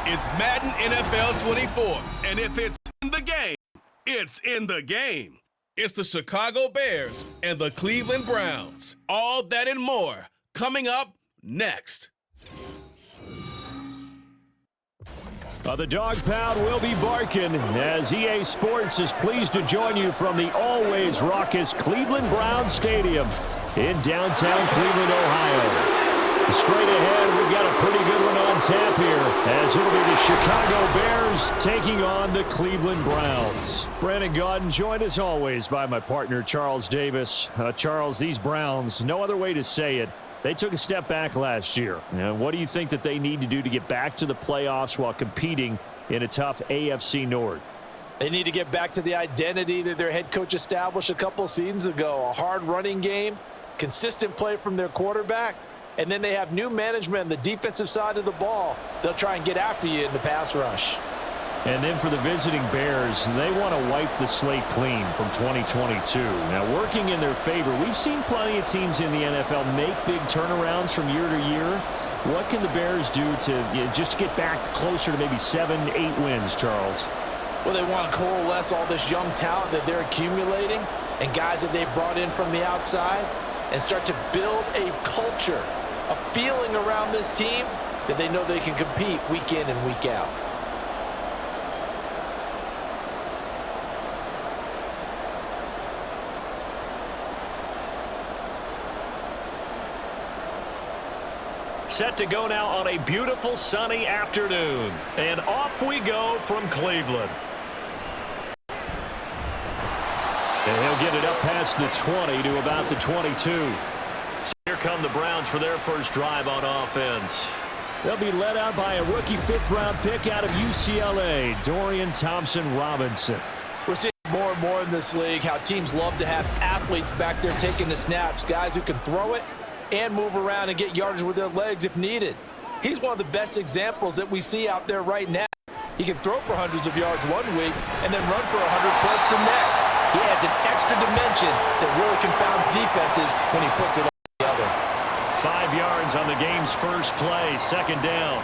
It's Madden NFL 24, and if it's in the game, it's in the game. It's the Chicago Bears and the Cleveland Browns. All that and more coming up next. The dog pound will be barking as EA Sports is pleased to join you from the always raucous Cleveland Browns Stadium in downtown Cleveland, Ohio. Straight ahead, we've got a pretty good one on tap here as it'll be the Chicago Bears taking on the Cleveland Browns. Brandon Gaudin joined as always by my partner Charles Davis. Charles, these Browns, no other way to say it, they took a step back last year. Now, what do you think that they need to do to get back to the playoffs while competing in a tough AFC North? They need to get back to the identity that their head coach established a couple seasons ago. A hard running game, consistent play from their quarterback, and then they have new management on the defensive side of the ball. They'll try and get after you in the pass rush. And then for the visiting Bears, they want to wipe the slate clean from 2022. Now, working in their favor, we've seen plenty of teams in the NFL make big turnarounds from year to year. What can the Bears do to just get back closer to maybe 7, 8 wins, Charles? Well, they want to coalesce all this young talent that they're accumulating and guys that they've brought in from the outside and start to build a culture, a feeling around this team that they know they can compete week in and week out. Set to go now on a beautiful sunny afternoon. And off we go from Cleveland. And he'll get it up past the 20 to about the 22. So here come the Browns for their first drive on offense. They'll be led out by a rookie 5th-round pick out of UCLA, Dorian Thompson-Robinson. We're seeing more and more in this league how teams love to have athletes back there taking the snaps, guys who can throw it and move around and get yardage with their legs if needed. He's one of the best examples that we see out there right now. He can throw for hundreds of yards one week and then run for 100+ the next. He adds an extra dimension that really confounds defenses when he puts it all together. 5 yards on the game's first play, 2nd down.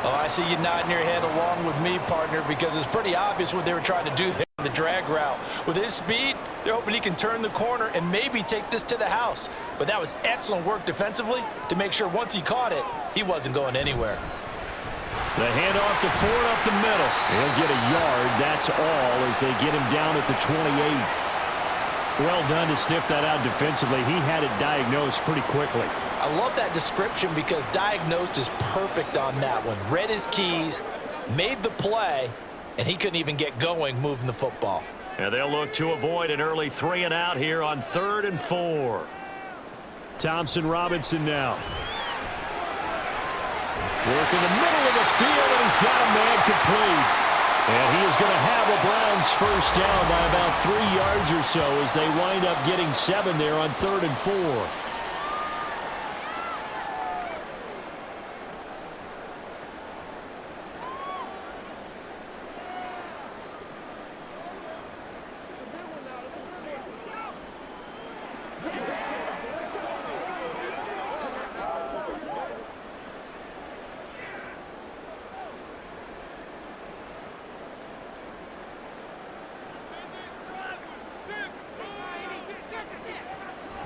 Oh, I see you nodding your head along with me, partner, because it's pretty obvious what they were trying to do there on the drag route. With his speed, they're hoping he can turn the corner and maybe take this to the house. But that was excellent work defensively to make sure once he caught it, he wasn't going anywhere. The handoff to Ford up the middle. He'll get a yard, that's all, as they get him down at the 28. Well done to sniff that out defensively. He had it diagnosed pretty quickly. I love that description because diagnosed is perfect on that one. Read his keys, made the play, and he couldn't even get going moving the football. And they'll look to avoid an early 3 and out here on 3rd and 4. Thompson-Robinson now. Work in the middle of the field, and he's got a man complete. And he is going to have a Browns first down by about 3 yards or so as they wind up getting 7 there on 3rd and 4.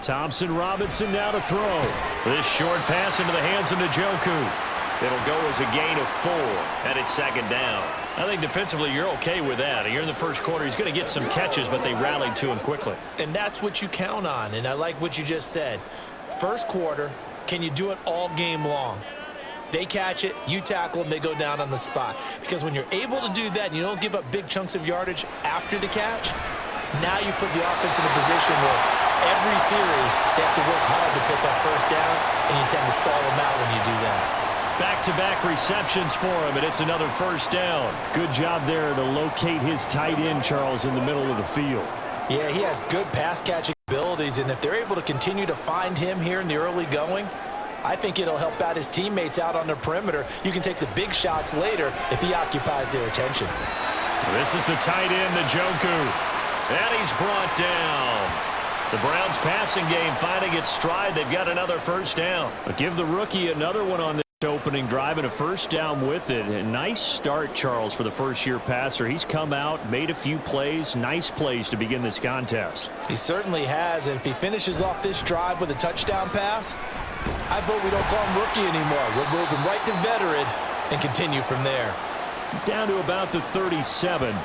Thompson-Robinson now to throw. This short pass into the hands of Njoku. It'll go as a gain of 4, and it's 2nd down. I think defensively you're okay with that. Here in the first quarter, he's going to get some catches, but they rallied to him quickly. And that's what you count on, and I like what you just said. First quarter, can you do it all game long? They catch it, you tackle them, they go down on the spot. Because when you're able to do that and you don't give up big chunks of yardage after the catch, now you put the offense in a position where every series, they have to work hard to pick up first downs, and you tend to stall them out when you do that. Back-to-back receptions for him, and it's another first down. Good job there to locate his tight end, Charles, in the middle of the field. Yeah, he has good pass-catching abilities, and if they're able to continue to find him here in the early going, I think it'll help out his teammates out on the perimeter. You can take the big shots later if he occupies their attention. This is the tight end, Njoku. And he's brought down. The Browns passing game finding its stride. They've got another first down. But give the rookie another one on this. Opening drive and a first down with it. A nice start, Charles, for the first-year passer. He's come out, made a few plays, nice plays to begin this contest. He certainly has, and if he finishes off this drive with a touchdown pass, I vote we don't call him rookie anymore. We'll move him right to veteran and continue from there. Down to about the 37.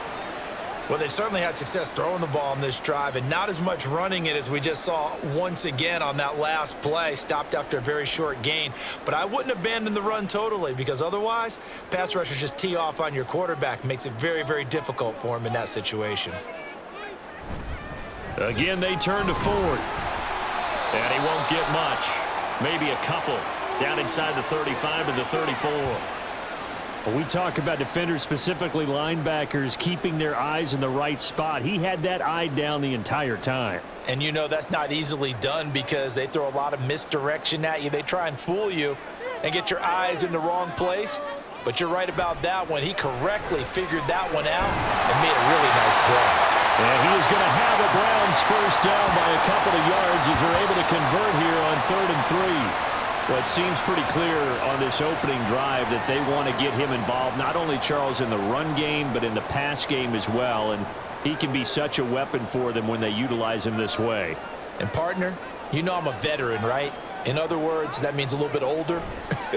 Well, they certainly had success throwing the ball on this drive and not as much running it as we just saw once again on that last play. Stopped after a very short gain. But I wouldn't abandon the run totally because otherwise, pass rushers just tee off on your quarterback. Makes it very, very difficult for him in that situation. Again, they turn to Ford. And he won't get much. Maybe a couple. Down inside the 35 to the 34. When we talk about defenders, specifically linebackers, keeping their eyes in the right spot, he had that eye down the entire time. And you know that's not easily done because they throw a lot of misdirection at you. They try and fool you and get your eyes in the wrong place. But you're right about that one. He correctly figured that one out and made a really nice play. And he is going to have a Browns first down by a couple of yards as they're able to convert here on 3rd and 3. Well, it seems pretty clear on this opening drive that they want to get him involved, not only, Charles, in the run game, but in the pass game as well. And he can be such a weapon for them when they utilize him this way. And, partner, you know I'm a veteran, right? In other words, that means a little bit older.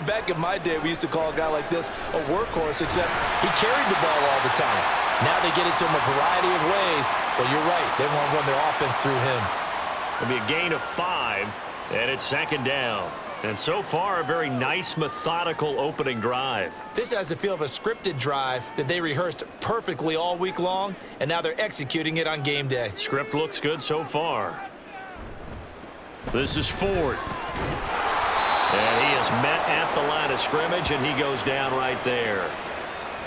Back in my day, we used to call a guy like this a workhorse, except he carried the ball all the time. Now they get it to him a variety of ways, but you're right. They want to run their offense through him. It'll be a gain of 5, and it's 2nd down. And so far, a very nice, methodical opening drive. This has the feel of a scripted drive that they rehearsed perfectly all week long, and now they're executing it on game day. Script looks good so far. This is Ford. And he is met at the line of scrimmage, and he goes down right there.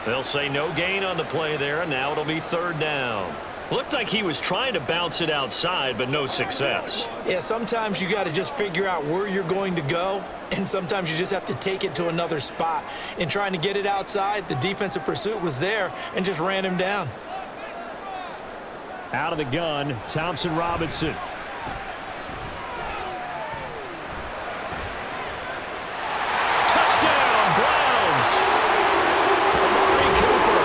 They'll say no gain on the play there, and now it'll be 3rd down. Looked like he was trying to bounce it outside, but no success. Yeah, sometimes you got to just figure out where you're going to go, and sometimes you just have to take it to another spot. In trying to get it outside, the defensive pursuit was there and just ran him down. Out of the gun, Thompson Robinson. Touchdown, Browns! Amari Cooper,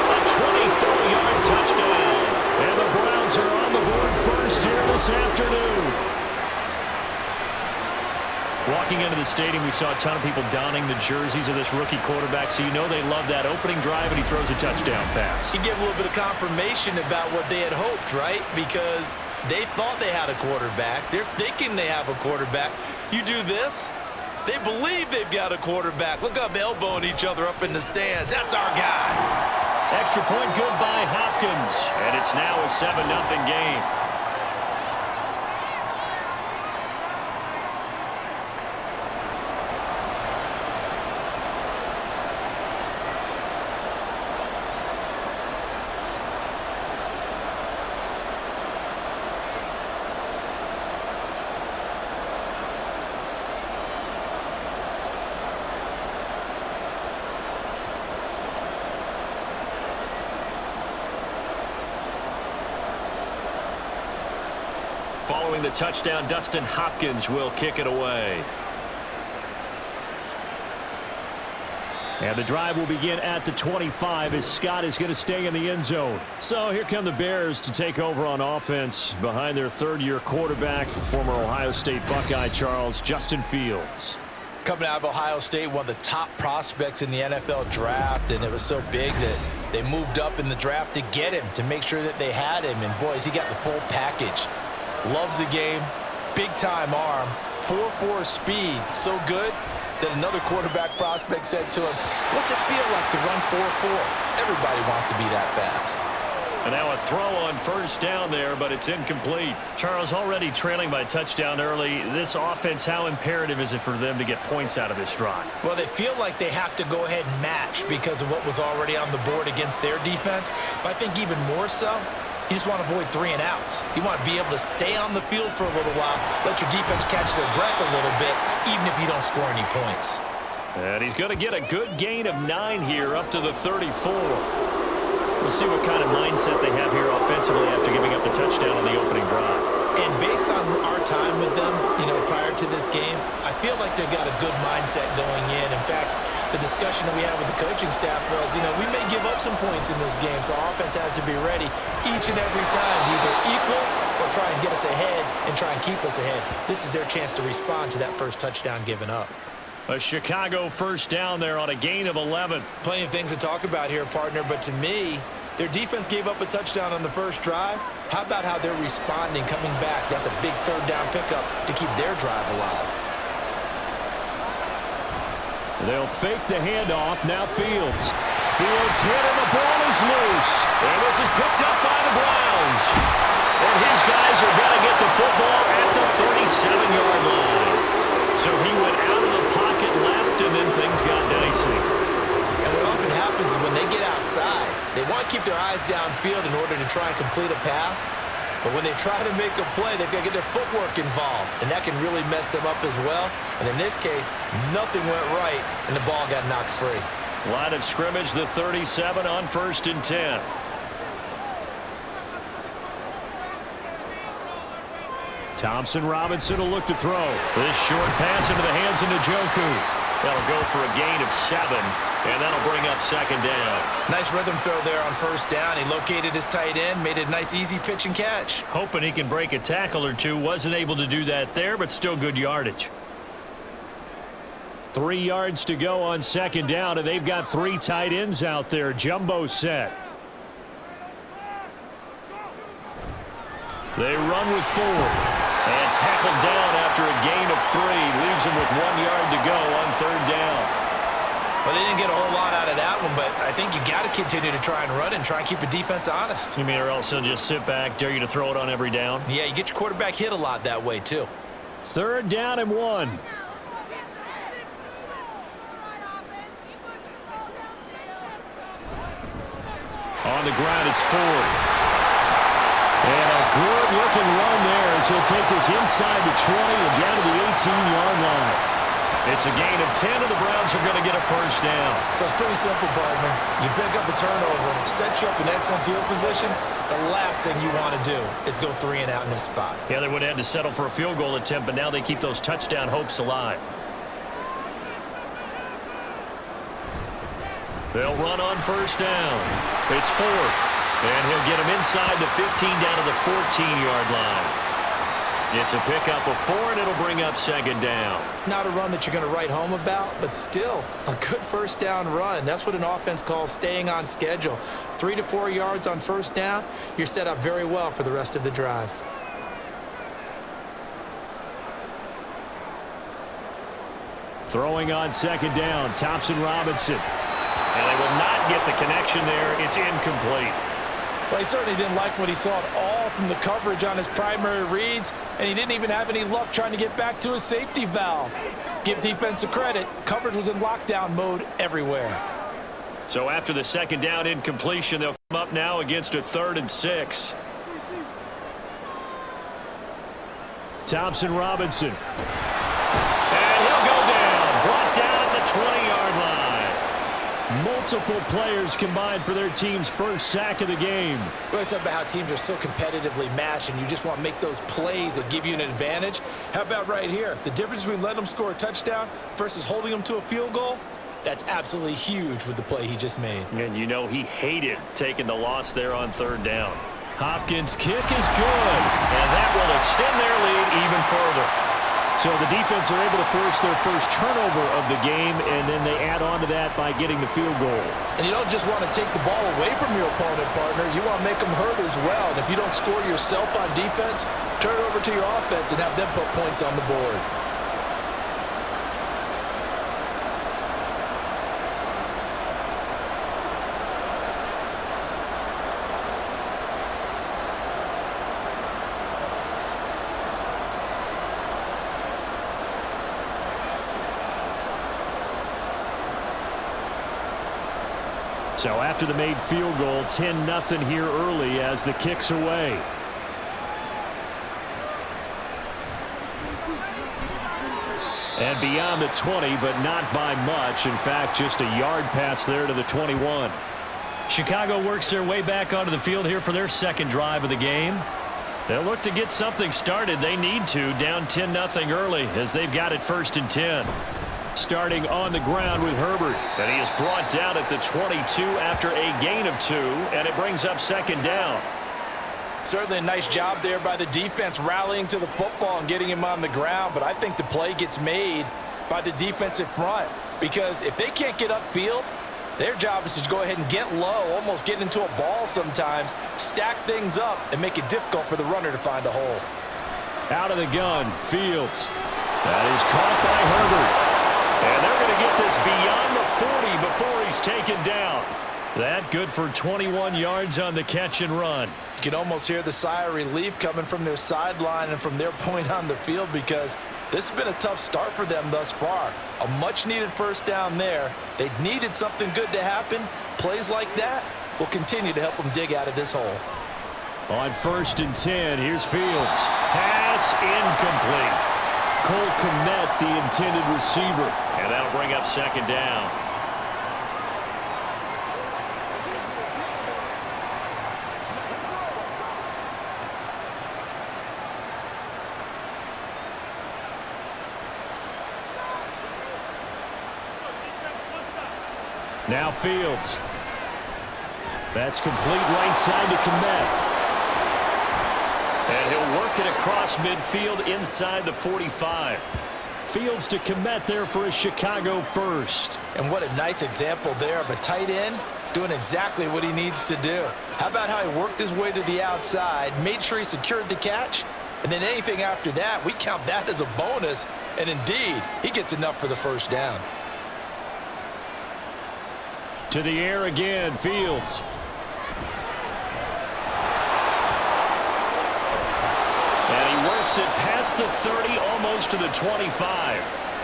a 24-yard touchdown. And the Browns are on the board first here this afternoon. Walking into the stadium, we saw a ton of people donning the jerseys of this rookie quarterback, so you know they love that opening drive, and he throws a touchdown pass. He gave a little bit of confirmation about what they had hoped, right? Because they thought they had a quarterback. They're thinking they have a quarterback. You do this, they believe they've got a quarterback. Look up, elbowing each other up in the stands. That's our guy. Extra point good by Hopkins, and it's now a 7-0 game. Following the touchdown, Dustin Hopkins will kick it away. And the drive will begin at the 25 as Scott is going to stay in the end zone. So here come the Bears to take over on offense behind their 3rd-year quarterback, former Ohio State Buckeye Charles, Justin Fields. Coming out of Ohio State, one of the top prospects in the NFL draft, and it was so big that they moved up in the draft to get him, to make sure that they had him. And, boys, he got the full package. Loves the game, big-time arm, 4.4 speed, so good that another quarterback prospect said to him, what's it feel like to run 4.4? Everybody wants to be that fast. And now a throw on first down there, but it's incomplete. Charles, already trailing by touchdown early. This offense, how imperative is it for them to get points out of this drive? Well, they feel like they have to go ahead and match because of what was already on the board against their defense. But I think even more so, you just want to avoid 3 and outs. You want to be able to stay on the field for a little while, let your defense catch their breath a little bit, even if you don't score any points. And he's going to get a good gain of 9 here up to the 34. We'll see what kind of mindset they have here offensively after giving up the touchdown on the opening drive. And based on our time with them, prior to this game, I feel like they've got a good mindset going in. In fact, the discussion that we had with the coaching staff was, we may give up some points in this game, so our offense has to be ready each and every time to either equal or try and get us ahead and try and keep us ahead. This is their chance to respond to that first touchdown given up. A Chicago first down there on a gain of 11. Plenty of things to talk about here, partner, but to me, their defense gave up a touchdown on the first drive. How about how they're responding, coming back? That's a big third down pickup to keep their drive alive. They'll fake the handoff. Now Fields. Fields hit and the ball is loose. And this is picked up by the Browns. And his guys are going to get the football at the 37-yard line. So he went out of the pocket left, and then things got dicey. And what often happens is when they get outside, they want to keep their eyes downfield in order to try and complete a pass. But when they try to make a play, they've got to get their footwork involved, and that can really mess them up as well. And in this case, nothing went right, and the ball got knocked free. Line of scrimmage, the 37 on 1st and 10. Thompson Robinson will look to throw. This short pass into the hands of Njoku. That'll go for a gain of 7, and that'll bring up 2nd down. Nice rhythm throw there on 1st down. He located his tight end, made a nice easy pitch and catch. Hoping he can break a tackle or two. Wasn't able to do that there, but still good yardage. 3 yards to go on 2nd down, and they've got 3 tight ends out there. Jumbo set. They run with 4. And tackled down after a gain of 3. Leaves him with 1 yard to go on 3rd down. Well, they didn't get a whole lot out of that one, but I think you got to continue to try and run and try and keep the defense honest. You mean, or else they'll just sit back, dare you to throw it on every down? Yeah, you get your quarterback hit a lot that way, too. 3rd down and 1. On the ground, it's Ford. And a good-looking run there as he'll take this inside the 20 and down to the 18-yard line. It's a gain of 10, and the Browns are going to get a 1st down. So it's pretty simple, partner. You pick up a turnover, set you up in excellent field position. The last thing you want to do is go 3 and out in this spot. Yeah, they would have had to settle for a field goal attempt, but now they keep those touchdown hopes alive. They'll run on 1st down. It's Ford. And he'll get him inside the 15 down to the 14-yard line. It's a pickup of 4, and it'll bring up 2nd down. Not a run that you're going to write home about, but still a good 1st down run. That's what an offense calls staying on schedule. 3 to 4 yards on 1st down, you're set up very well for the rest of the drive. Throwing on 2nd down, Thompson Robinson. And they will not get the connection there. It's incomplete. Well, he certainly didn't like what he saw at all from the coverage on his primary reads, and he didn't even have any luck trying to get back to his safety valve. Give defense a credit. Coverage was in lockdown mode everywhere. So after the 2nd down incompletion, they'll come up now against a 3rd and 6. Thompson Robinson. And he'll go down. Brought down at the 20-yard line. Multiple players combined for their team's first sack of the game. Well, it's about how teams are so competitively matched, and you just want to make those plays that give you an advantage. How about right here? The difference between letting them score a touchdown versus holding them to a field goal, that's absolutely huge with the play he just made. And you know he hated taking the loss there on 3rd down. Hopkins' kick is good, and that will extend their lead even further. So the defense are able to force their first turnover of the game, and then they add on to that by getting the field goal. And you don't just want to take the ball away from your opponent, partner. You want to make them hurt as well. And if you don't score yourself on defense, turn it over to your offense and have them put points on the board. So after the made field goal, 10-0 here early as the kick's away. And beyond the 20, but not by much. In fact, just a yard pass there to the 21. Chicago works their way back onto the field here for their 2nd drive of the game. They'll look to get something started. They need to, down 10-0 early as they've got it 1st and 10. Starting on the ground with Herbert. And he is brought down at the 22 after a gain of 2, and it brings up 2nd down. Certainly a nice job there by the defense rallying to the football and getting him on the ground, but I think the play gets made by the defensive front because if they can't get upfield, their job is to go ahead and get low, almost get into a ball sometimes, stack things up, and make it difficult for the runner to find a hole. Out of the gun, Fields. That is caught by Herbert. And they're going to get this beyond the 40 before he's taken down. That good for 21 yards on the catch and run. You can almost hear the sigh of relief coming from their sideline and from their point on the field because this has been a tough start for them thus far. A much-needed 1st down there. They needed something good to happen. Plays like that will continue to help them dig out of this hole. On 1st and 10, here's Fields. Pass incomplete. Cole Kmet, the intended receiver. And that'll bring up 2nd down. Now Fields. That's complete right side to Kmet. And he'll work it across midfield inside the 45. Fields to Kmet there for a Chicago 1st. And what a nice example there of a tight end doing exactly what he needs to do. How about how he worked his way to the outside, made sure he secured the catch, and then anything after that, we count that as a bonus. And indeed, he gets enough for the 1st down. To the air again, Fields. And he works it past the 30, almost to the 25.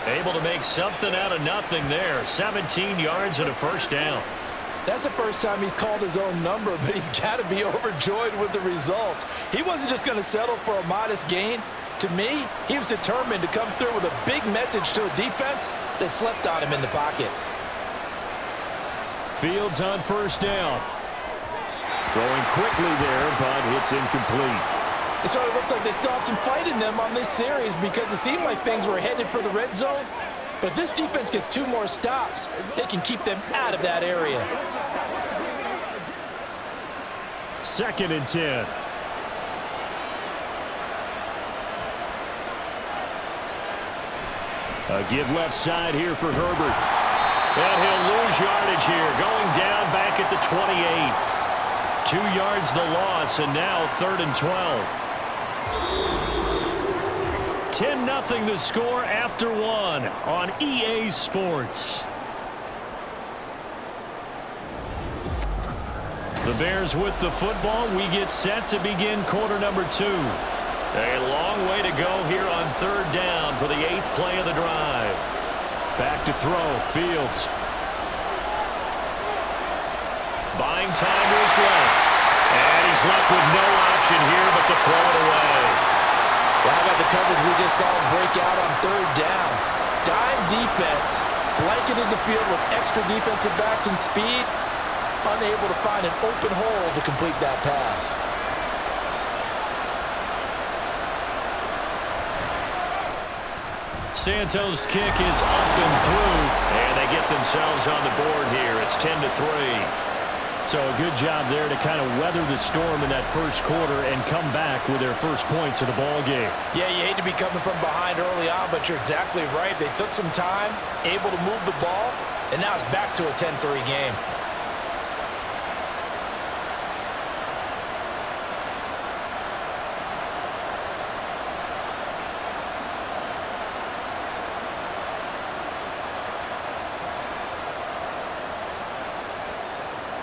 Able to make something out of nothing there. 17 yards and a 1st down. That's the first time he's called his own number, but he's got to be overjoyed with the results. He wasn't just going to settle for a modest gain. To me, he was determined to come through with a big message to a defense that slept on him in the pocket. Fields on 1st down. Throwing quickly there, but it's incomplete. It sort of looks like they still have some fight in them on this series because it seemed like things were headed for the red zone. But if this defense gets 2 more stops, they can keep them out of that area. 2nd and 10. A give left side here for Herbert. And he'll lose yardage here, going down back at the 28. 2 yards the loss, and now 3rd and 12. 10-0 the score after 1 on EA Sports. The Bears with the football. We get set to begin quarter number 2. A long way to go here on 3rd down for the 8th play of the drive. Back to throw, Fields. Buying time to his left. And he's left with no option here but to throw it away. Well, how about the coverage we just saw him break out on 3rd down? Dime defense, blanketed the field with extra defensive backs and speed, unable to find an open hole to complete that pass. Santos' kick is up and through, and they get themselves on the board here. It's 10-3. So a good job there to kind of weather the storm in that 1st quarter and come back with their first points of the ball game. Yeah, you hate to be coming from behind early on, but you're exactly right. They took some time, able to move the ball, and now it's back to a 10-3 game.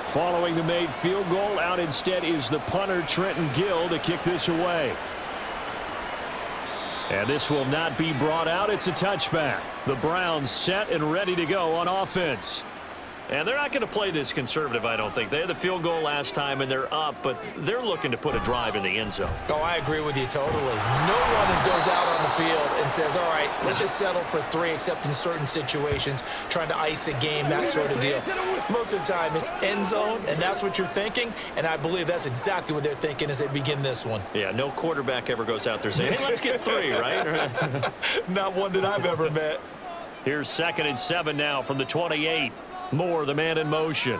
Following the made field goal, out instead is the punter, Trenton Gill, to kick this away. And this will not be brought out. It's a touchback. The Browns set and ready to go on offense. And they're not going to play this conservative, I don't think. They had the field goal last time, and they're up, but they're looking to put a drive in the end zone. Oh, I agree with you totally. No one goes out on the field and says, all right, let's just settle for 3, except in certain situations, trying to ice a game, that sort of deal. Most of the time, it's end zone, and that's what you're thinking, and I believe that's exactly what they're thinking as they begin this one. Yeah, no quarterback ever goes out there saying, hey, let's get 3, right? Not one that I've ever met. Here's 2nd and 7 now from the 28. Moore, the man in motion.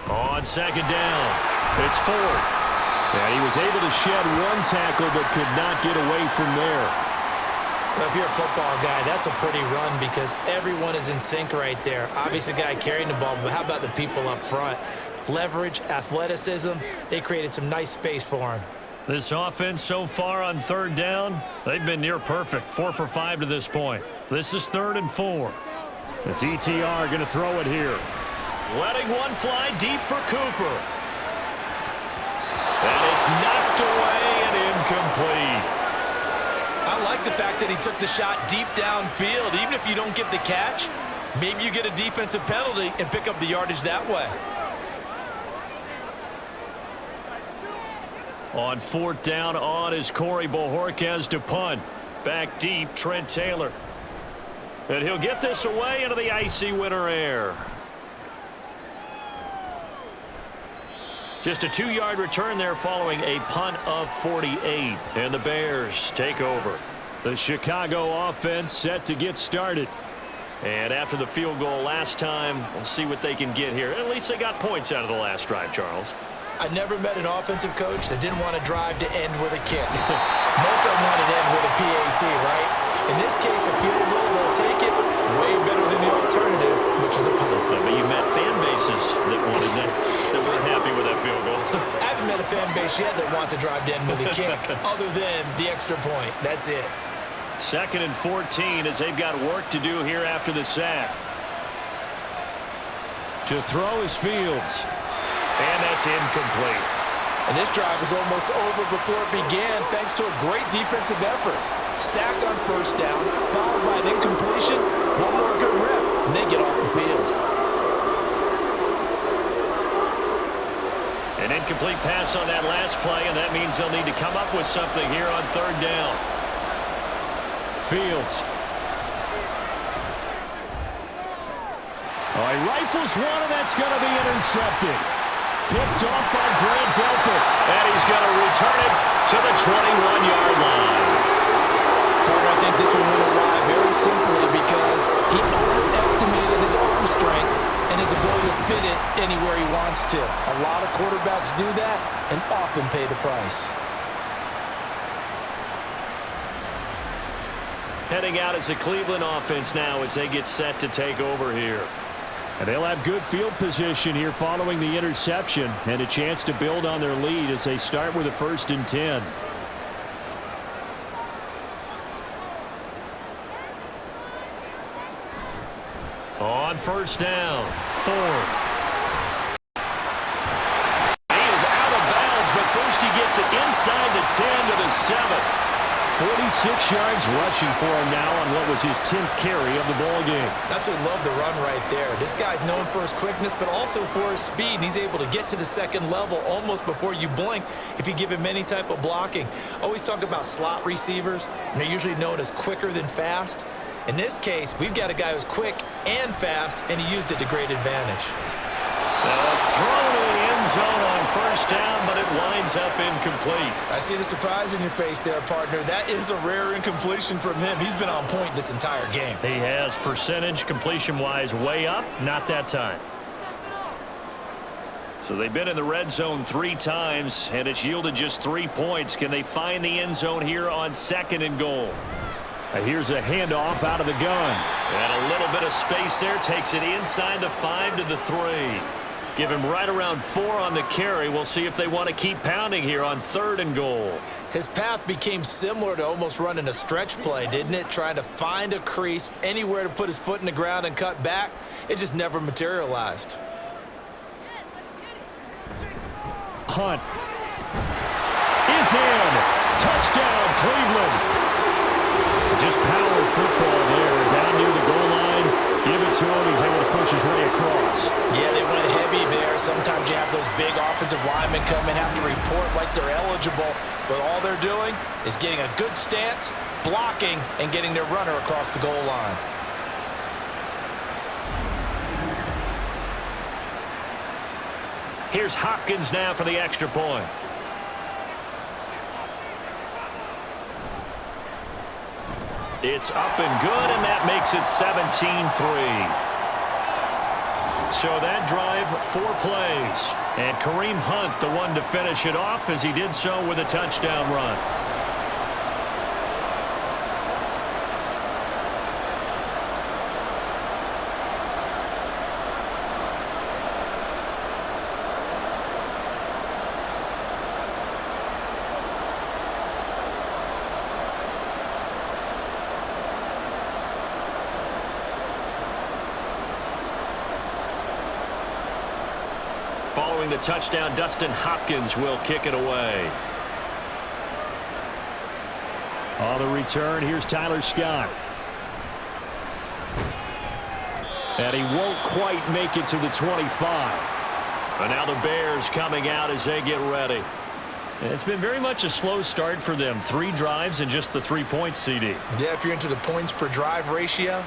On 2nd down, it's Ford. And he was able to shed 1 tackle but could not get away from there. Well, if you're a football guy, that's a pretty run because everyone is in sync right there. Obviously, the guy carrying the ball, but how about the people up front? Leverage, athleticism, they created some nice space for him. This offense so far on 3rd down, they've been near perfect. 4 for 5 to this point. This is 3rd and 4. The DTR going to throw it here. Letting one fly deep for Cooper. And it's knocked away and incomplete. I like the fact that he took the shot deep downfield. Even if you don't get the catch, maybe you get a defensive penalty and pick up the yardage that way. On 4th down on is Corey Bojorquez to punt. Back deep, Trent Taylor. And he'll get this away into the icy winter air. Just a 2-yard return there following a punt of 48. And the Bears take over. The Chicago offense set to get started. And after the field goal last time, we'll see what they can get here. At least they got points out of the last drive, Charles. I never met an offensive coach that didn't want to drive to end with a kick. Most of them wanted to end with a PAT, right? In this case, a field goal, they'll take it way better than the alternative, which is a punt. Yeah, but you met fan bases that wanted that weren't happy with that field goal. I haven't met a fan base yet that wants to drive to end with a kick, other than the extra point. That's it. 2nd and 14 as they've got work to do here after the sack. To throw is Fields. And that's incomplete. And this drive was almost over before it began thanks to a great defensive effort. Sacked on 1st down, followed by an incompletion. One more good rep, and they get off the field. An incomplete pass on that last play, and that means they'll need to come up with something here on 3rd down. Fields. Oh, he rifles one, and that's going to be intercepted. Picked off by Grant Delpit. And he's going to return it to the 21-yard line. I think this one went awry very simply because he overestimated his arm strength and his ability to fit it anywhere he wants to. A lot of quarterbacks do that and often pay the price. Heading out as the Cleveland offense now as they get set to take over here. And they'll have good field position here following the interception and a chance to build on their lead as they start with a 1st and 10. On 1st down, Ford. He is out of bounds, but first he gets it inside the 10 to the 7. 46 yards rushing for him now on what was his 10th carry of the ball game. Absolutely love the run right there. This guy's known for his quickness, but also for his speed. And he's able to get to the 2nd level almost before you blink if you give him any type of blocking. Always talk about slot receivers, and they're usually known as quicker than fast. In this case, we've got a guy who's quick and fast, and he used it to great advantage. Thrown in the end zone on 1st down, but it winds up incomplete. I see the surprise in your face there, partner. That is a rare incompletion from him. He's been on point this entire game. He has percentage completion-wise way up, not that time. So they've been in the red zone 3 times, and it's yielded just 3 points. Can they find the end zone here on 2nd and goal? Here's a handoff out of the gun. And a little bit of space there. Takes it inside the 5 to the 3. Give him right around 4 on the carry. We'll see if they want to keep pounding here on 3rd and goal. His path became similar to almost running a stretch play, didn't it? Trying to find a crease, anywhere to put his foot in the ground and cut back. It just never materialized. Hunt is in. Touchdown, Cleveland. Just power football there. Down near the goal line. Give it to him. He's able to push his way across. Yeah, they went heavy there. Sometimes you have those big offensive linemen come in, have to report like they're eligible, but all they're doing is getting a good stance, blocking, and getting their runner across the goal line. Here's Hopkins now for the extra point. It's up and good, and that makes it 17-3. So that drive, 4 plays. And Kareem Hunt, the one to finish it off, as he did so with a touchdown run. Following the touchdown, Dustin Hopkins will kick it away. On the return, here's Tyler Scott. And he won't quite make it to the 25. But now the Bears coming out as they get ready. And it's been very much a slow start for them. 3 drives and just the 3 points, CD. Yeah, if you're into the points per drive ratio,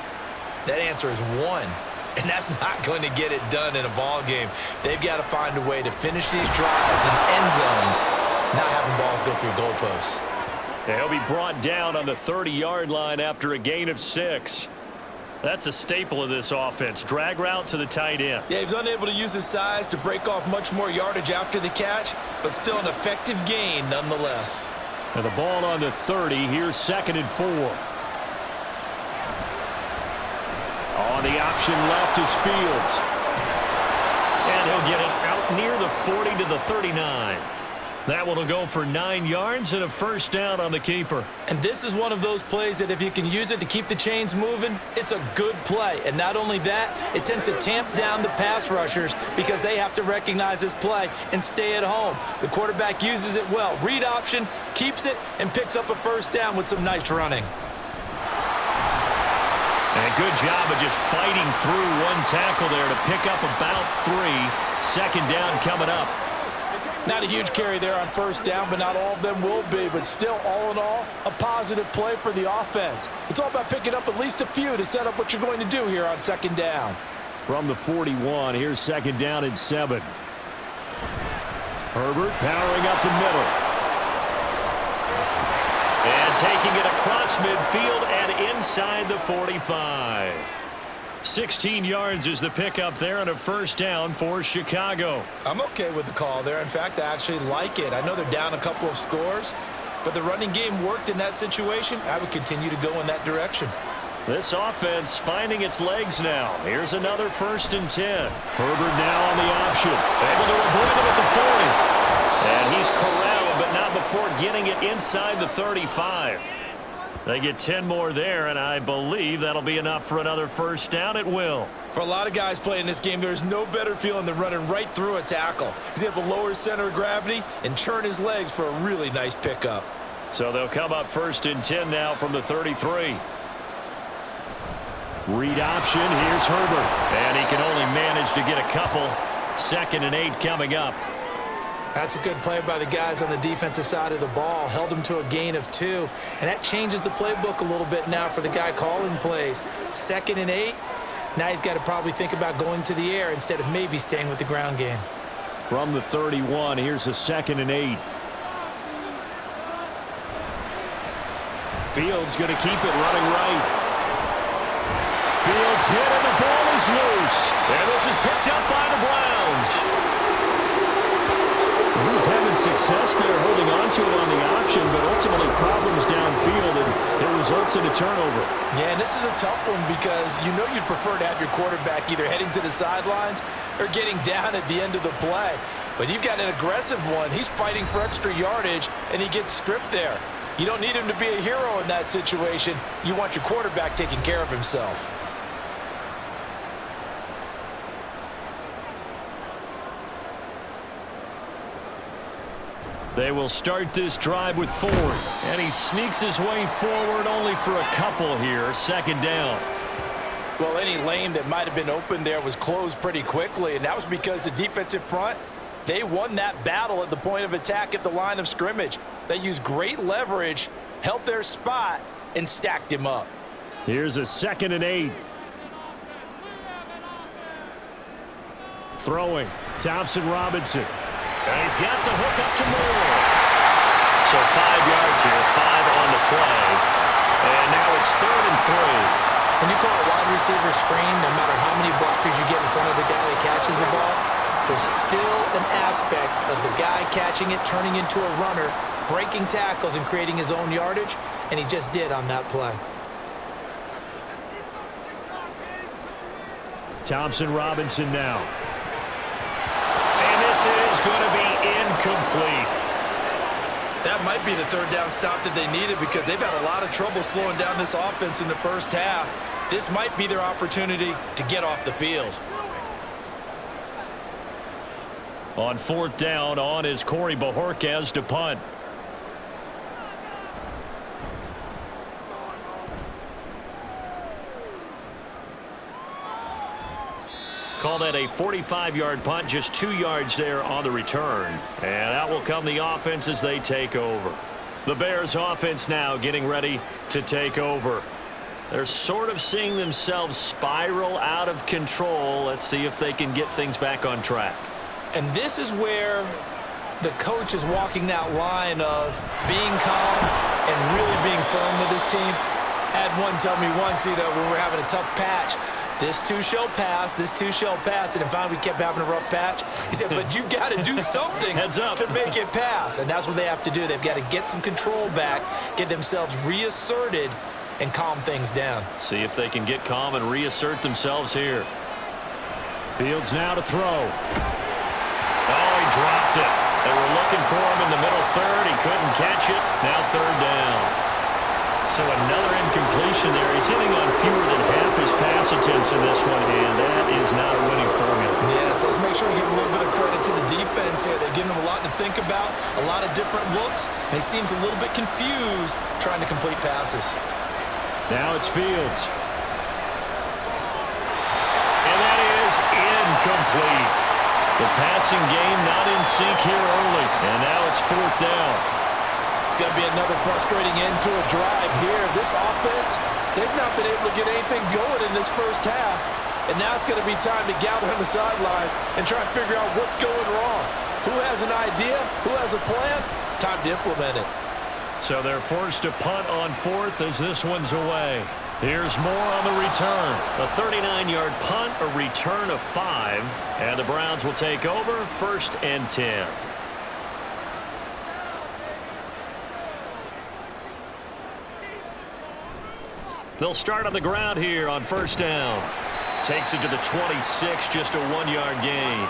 that answer is 1. And that's not going to get it done in a ball game. They've got to find a way to finish these drives in end zones, not having balls go through goalposts. He'll be brought down on the 30-yard line after a gain of 6. That's a staple of this offense. Drag route to the tight end. Yeah, he was unable to use his size to break off much more yardage after the catch, but still an effective gain nonetheless. And the ball on the 30. Here's 2nd and 4. On the option left is Fields. And he'll get it out near the 40 to the 39. That one will go for 9 yards and a first down on the keeper. And this is one of those plays that if you can use it to keep the chains moving, it's a good play. And not only that, it tends to tamp down the pass rushers because they have to recognize this play and stay at home. The quarterback uses it well. Read option, keeps it, and picks up a first down with some nice running. And a good job of just fighting through one tackle there to pick up about 3. 2nd down coming up. Not a huge carry there on first down, but not all of them will be. But still, all in all, a positive play for the offense. It's all about picking up at least a few to set up what you're going to do here on 2nd down. From the 41, here's 2nd down and 7. Herbert powering up the middle. And taking it across midfield and inside the 45. 16 yards is the pickup there and a first down for Chicago. I'm okay with the call there. In fact, I actually like it. I know they're down a couple of scores, but the running game worked in that situation. I would continue to go in that direction. This offense finding its legs now. Here's another 1st and 10. Herbert now on the option. Able to avoid him at the 40. And he's corralled, but not before getting it inside the 35. They get 10 more there, and I believe that'll be enough for another first down. It will. For a lot of guys playing this game, there's no better feeling than running right through a tackle. He's able to lower his center of gravity and churn his legs for a really nice pickup. So they'll come up 1st and 10 now from the 33. Read option. Here's Herbert. And he can only manage to get a couple. 2nd and 8 coming up. That's a good play by the guys on the defensive side of the ball. Held him to a gain of 2. And that changes the playbook a little bit now for the guy calling plays. 2nd and 8. Now he's got to probably think about going to the air instead of maybe staying with the ground game. From the 31, here's a 2nd and 8. Fields going to keep it running right. Fields hit and the ball is loose. And this is picked up by the Browns. He was having success there holding on to it on the option, but ultimately problems downfield, and it results in a turnover. Yeah, and this is a tough one because you know you'd prefer to have your quarterback either heading to the sidelines or getting down at the end of the play. But you've got an aggressive one. He's fighting for extra yardage, and he gets stripped there. You don't need him to be a hero in that situation. You want your quarterback taking care of himself. They will start this drive with Ford. And he sneaks his way forward only for a couple here. 2nd down. Well, any lane that might have been open there was closed pretty quickly, and that was because the defensive front, they won that battle at the point of attack at the line of scrimmage. They used great leverage, held their spot, and stacked him up. Here's a 2nd and 8. Throwing, Thompson Robinson. And he's got the hook up to Moore. So 5 yards here, 5 on the play. And now it's 3rd and 3. When you call a wide receiver screen, no matter how many blockers you get in front of the guy that catches the ball, there's still an aspect of the guy catching it, turning into a runner, breaking tackles and creating his own yardage, and he just did on that play. Thompson Robinson now. And this is going to be incomplete. That might be the 3rd down stop that they needed because they've had a lot of trouble slowing down this offense in the first half. This might be their opportunity to get off the field. On 4th down, on is Corey Bojorquez to punt. Call that a 45-yard punt, just 2 yards there on the return. And out will come the offense as they take over. The Bears offense now getting ready to take over. They're sort of seeing themselves spiral out of control. Let's see if they can get things back on track. And this is where the coach is walking that line of being calm and really being firm with his team. I had one tell me once, when we were having a tough patch, this too shall pass, this too shall pass. And finally we kept having a rough patch. He said, but you've got to do something Heads up. to make it pass. And that's what they have to do. They've got to get some control back, get themselves reasserted, and calm things down. See if they can get calm and reassert themselves here. Fields now to throw. Oh, he dropped it. They were looking for him in the middle 3rd. He couldn't catch it. Now 3rd down. So another incompletion there. He's hitting on fewer than half his pass attempts in this one, and that is not a winning formula. Yes, let's make sure we give a little bit of credit to the defense here. They're giving him a lot to think about, a lot of different looks, and he seems a little bit confused trying to complete passes. Now it's Fields. And that is incomplete. The passing game not in sync here early, and now it's 4th down. It's going to be another frustrating end to a drive here. This offense, they've not been able to get anything going in this first half. And now it's going to be time to gather on the sidelines and try and figure out what's going wrong. Who has an idea? Who has a plan? Time to implement it. So they're forced to punt on 4th as this one's away. Here's more on the return. A 39-yard punt, a return of 5. And the Browns will take over 1st and 10. They'll start on the ground here on 1st down. Takes it to the 26, just a 1-yard gain.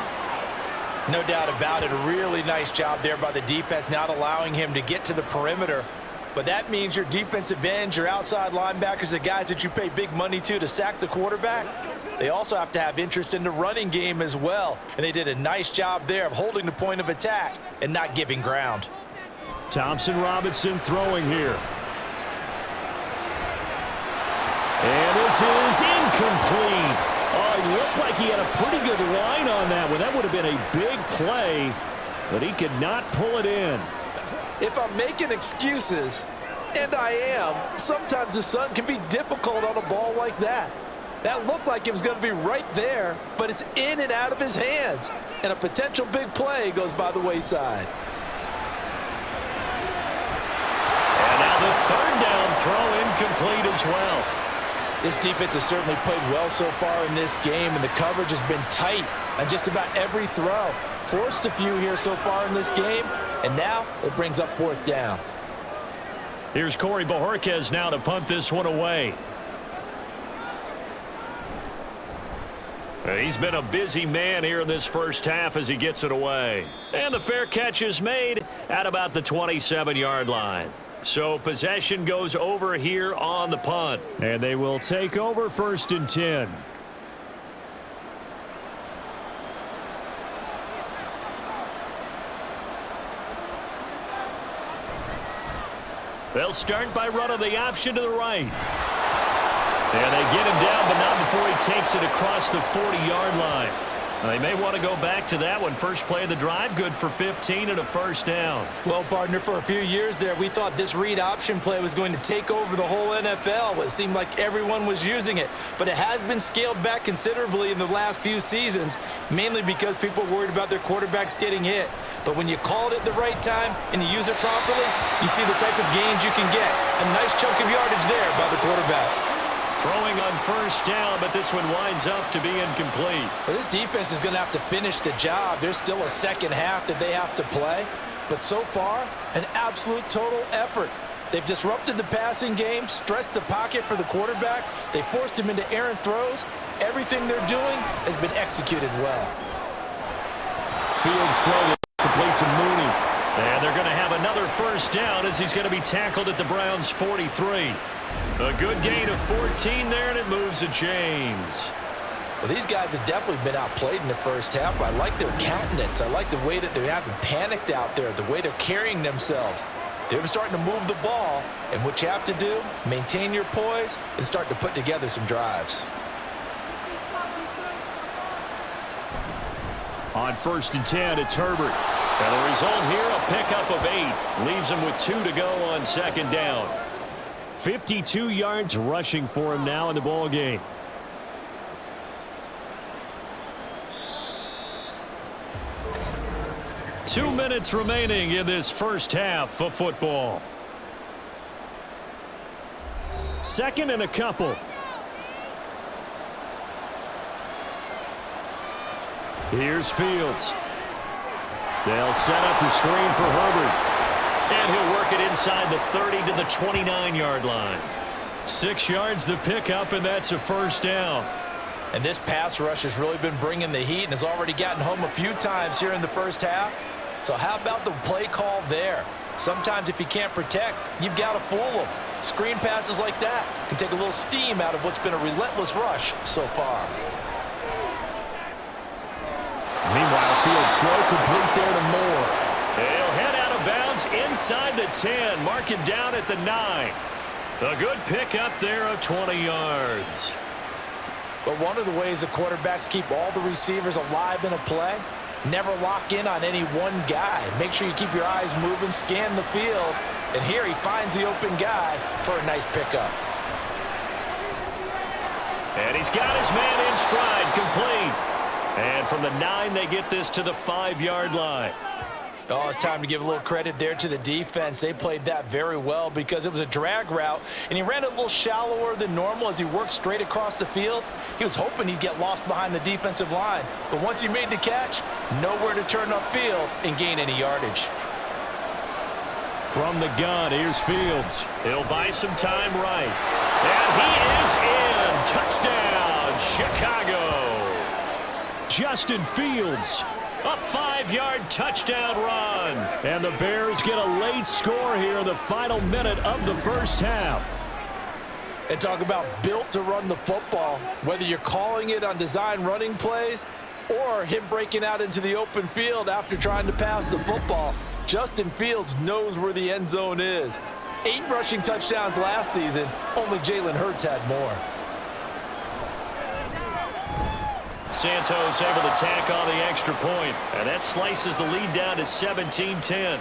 No doubt about it. A really nice job there by the defense, not allowing him to get to the perimeter. But that means your defensive ends, your outside linebackers, the guys that you pay big money to sack the quarterback, they also have to have interest in the running game as well. And they did a nice job there of holding the point of attack and not giving ground. Thompson Robinson throwing here. And this is incomplete. Oh, it looked like he had a pretty good line on that one. That would have been a big play, but he could not pull it in. If I'm making excuses, and I am, sometimes the sun can be difficult on a ball like that. That looked like it was going to be right there, but it's in and out of his hands. And a potential big play goes by the wayside. And now the 3rd down throw incomplete as well. This defense has certainly played well so far in this game, and the coverage has been tight on just about every throw. Forced a few here so far in this game, and now it brings up 4th down. Here's Corey Bojorquez now to punt this one away. He's been a busy man here in this first half as he gets it away. And the fair catch is made at about the 27-yard line. So possession goes over here on the punt. And they will take over 1st and 10. They'll start by running the option to the right. And they get him down, but not before he takes it across the 40-yard line. They may want to go back to that one. First play of the drive, good for 15 and a first down. Well, partner, for a few years there, we thought this read option play was going to take over the whole NFL. It seemed like everyone was using it. But it has been scaled back considerably in the last few seasons, mainly because people are worried about their quarterbacks getting hit. But when you call it at the right time and you use it properly, you see the type of gains you can get. A nice chunk of yardage there by the quarterback. Throwing on first down, but this one winds up to be incomplete. Well, this defense is going to have to finish the job. There's still a second half that they have to play. But so far, an absolute total effort. They've disrupted the passing game, stressed the pocket for the quarterback. They forced him into errant throws. Everything they're doing has been executed well. Fields throw complete to Mooney. And they're going to have another first down as he's going to be tackled at the Browns' 43. A good gain of 14 there, and it moves the chains. Well, these guys have definitely been outplayed in the first half. I like their countenance. I like the way that they haven't panicked out there, the way they're carrying themselves. They're starting to move the ball, and what you have to do, maintain your poise and start to put together some drives. On 1st and 10, it's Herbert. And the result here, a pickup of 8. Leaves him with 2 to go on 2nd down. 52 yards rushing for him now in the ball game. Two minutes remaining in this first half of football. 2nd and a couple. Here's Fields. They'll set up the screen for Herbert. And he'll work it inside the 30 to the 29-yard line. 6 yards the pickup, and that's a first down. And this pass rush has really been bringing the heat and has already gotten home a few times here in the first half. So how about the play call there? Sometimes if you can't protect, you've got to fool them. Screen passes like that can take a little steam out of what's been a relentless rush so far. Meanwhile, Fields throw complete there to Moore. They'll head out of bounds inside the 10, mark it down at the 9. A good pickup there of 20 yards. But one of the ways the quarterbacks keep all the receivers alive in a play, never lock in on any one guy. Make sure you keep your eyes moving, scan the field, and here he finds the open guy for a nice pickup. And he's got his man in stride, complete. And from the 9, they get this to the 5-yard line. Oh, it's time to give a little credit there to the defense. They played that very well because it was a drag route, and he ran a little shallower than normal as he worked straight across the field. He was hoping he'd get lost behind the defensive line, but once he made the catch, nowhere to turn upfield and gain any yardage. From the gun, here's Fields. He'll buy some time right. And he is in. Touchdown, Chicago. Justin Fields. A 5-yard touchdown run. And the Bears get a late score here in the final minute of the first half. And talk about built to run the football. Whether you're calling it on design running plays or him breaking out into the open field after trying to pass the football, Justin Fields knows where the end zone is. 8 rushing touchdowns last season. Only Jalen Hurts had more. Santos able to tack on the extra point, and that slices the lead down to 17-10.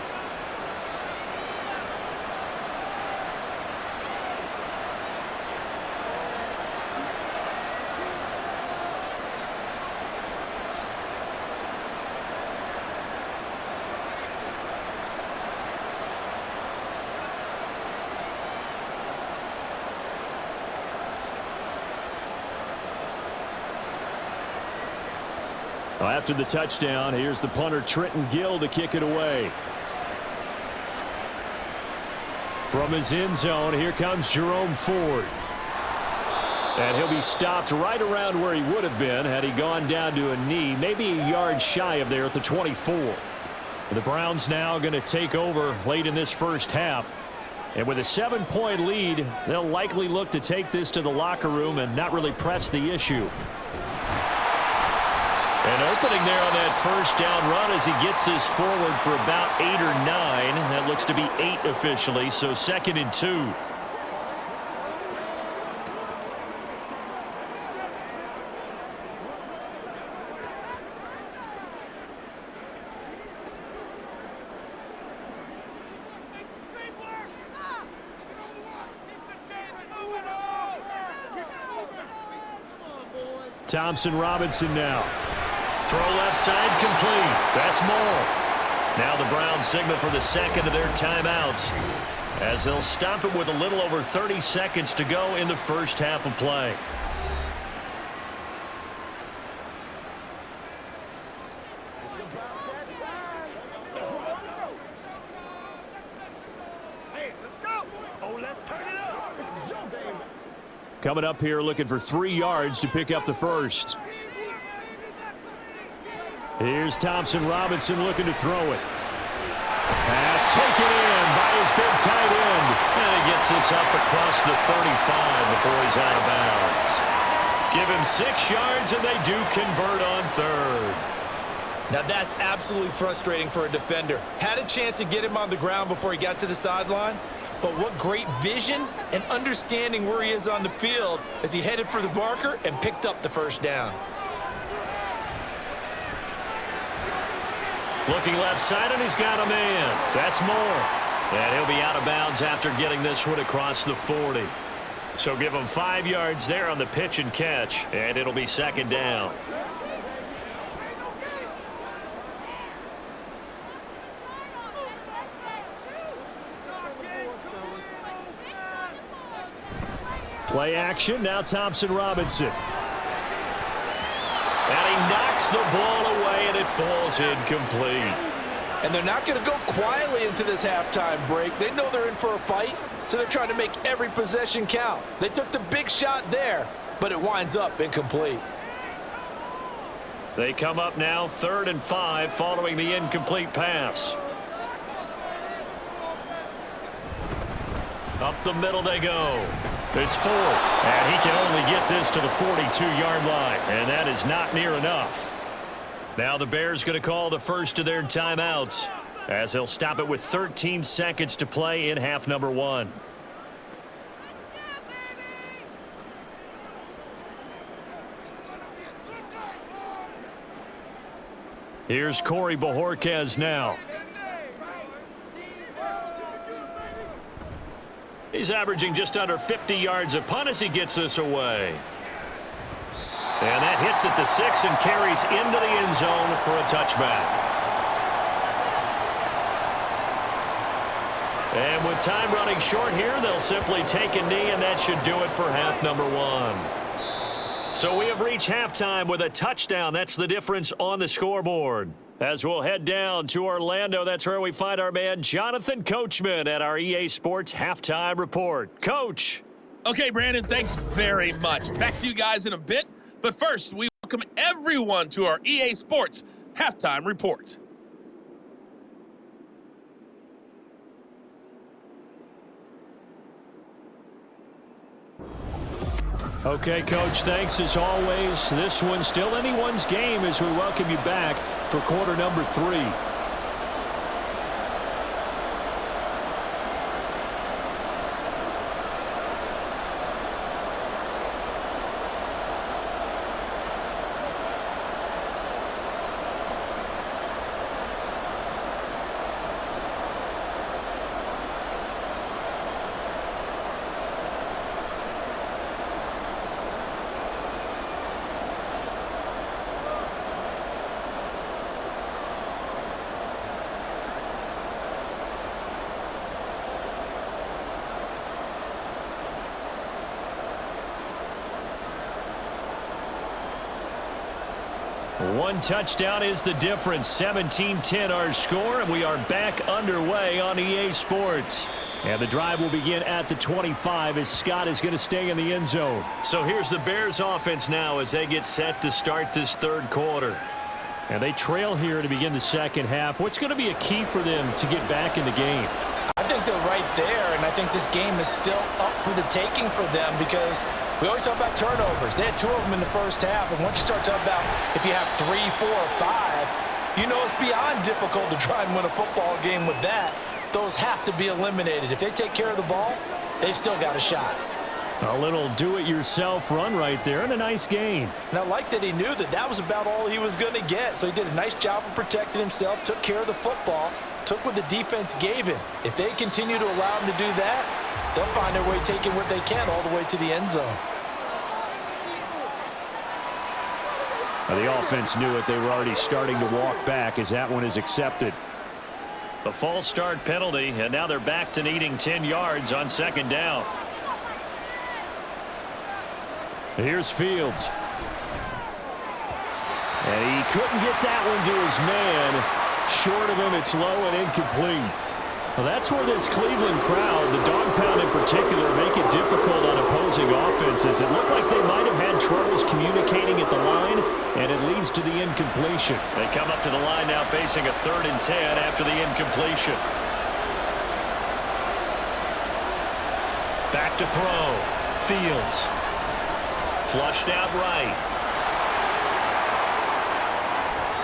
After the touchdown, here's the punter Trenton Gill to kick it away. From his end zone, here comes Jerome Ford. And he'll be stopped right around where he would have been had he gone down to a knee, maybe a yard shy of there at the 24. The Browns now going to take over late in this first half. And with a 7-point lead, they'll likely look to take this to the locker room and not really press the issue. And opening there on that first down run as he gets this forward for about 8 or 9. That looks to be 8 officially, so 2nd and 2. Thompson Robinson now. Throw left side complete. That's more. Now the Browns signal for the second of their timeouts as they'll stop it with a little over 30 seconds to go in the first half of play. Coming up here looking for 3 yards to pick up the first. Here's Thompson Robinson looking to throw it. Pass taken in by his big tight end. And he gets this up across the 35 before he's out of bounds. Give him 6 yards and they do convert on third. Now that's absolutely frustrating for a defender. Had a chance to get him on the ground before he got to the sideline, but what great vision and understanding where he is on the field as he headed for the marker and picked up the first down. Looking left side, and he's got a man. That's more. And he'll be out of bounds after getting this one across the 40. So give him 5 yards there on the pitch and catch, and it'll be second down. Play action, now Thompson Robinson. And he knocks the ball away, and it falls incomplete. And they're not going to go quietly into this halftime break. They know they're in for a fight, so they're trying to make every possession count. They took the big shot there, but it winds up incomplete. They come up now 3rd and 5 following the incomplete pass. Up the middle they go. It's 4, and he can only get this to the 42-yard line, and that is not near enough. Now the Bears going to call the first of their timeouts as they'll stop it with 13 seconds to play in half number 1. Here's Corey Bojorquez now. He's averaging just under 50 yards a punt as he gets this away. And that hits at the 6 and carries into the end zone for a touchback. And with time running short here, they'll simply take a knee, and that should do it for half number 1. So we have reached halftime with a touchdown. That's the difference on the scoreboard. As we'll head down to Orlando, that's where we find our man Jonathan Coachman at our EA Sports Halftime Report. Coach. Okay, Brandon, thanks very much. Back to you guys in a bit. But first, we welcome everyone to our EA Sports Halftime Report. Okay, Coach, thanks as always. This one's still anyone's game as we welcome you back for quarter number 3. One touchdown is the difference. 17-10 our score, and we are back underway on EA Sports. And the drive will begin at the 25 as Scott is going to stay in the end zone. So here's the Bears offense now as they get set to start this third quarter. And they trail here to begin the second half. What's going to be a key for them to get back in the game? I think they're right there, and I think this game is still up for the taking for them because we always talk about turnovers. They had 2 of them in the first half, and once you start talking about if you have 3, 4, or 5, you know it's beyond difficult to try and win a football game with that. Those have to be eliminated. If they take care of the ball, they've still got a shot. A little do-it-yourself run right there and a nice gain. And I like that he knew that that was about all he was going to get. So he did a nice job of protecting himself, took care of the football, took what the defense gave him. If they continue to allow him to do that, they'll find their way taking what they can all the way to the end zone. The offense knew it. They were already starting to walk back as that one is accepted. The false start penalty, and now they're back to needing 10 yards on second down. Here's Fields. And he couldn't get that one to his man. Short of him, it's low and incomplete. Well, that's where this Cleveland crowd, the dog pound in particular, make it difficult on opposing offenses. It looked like they might have had troubles communicating at the line, and it leads to the incompletion. They come up to the line now facing a 3rd and 10 after the incompletion. Back to throw. Fields. Flushed out right.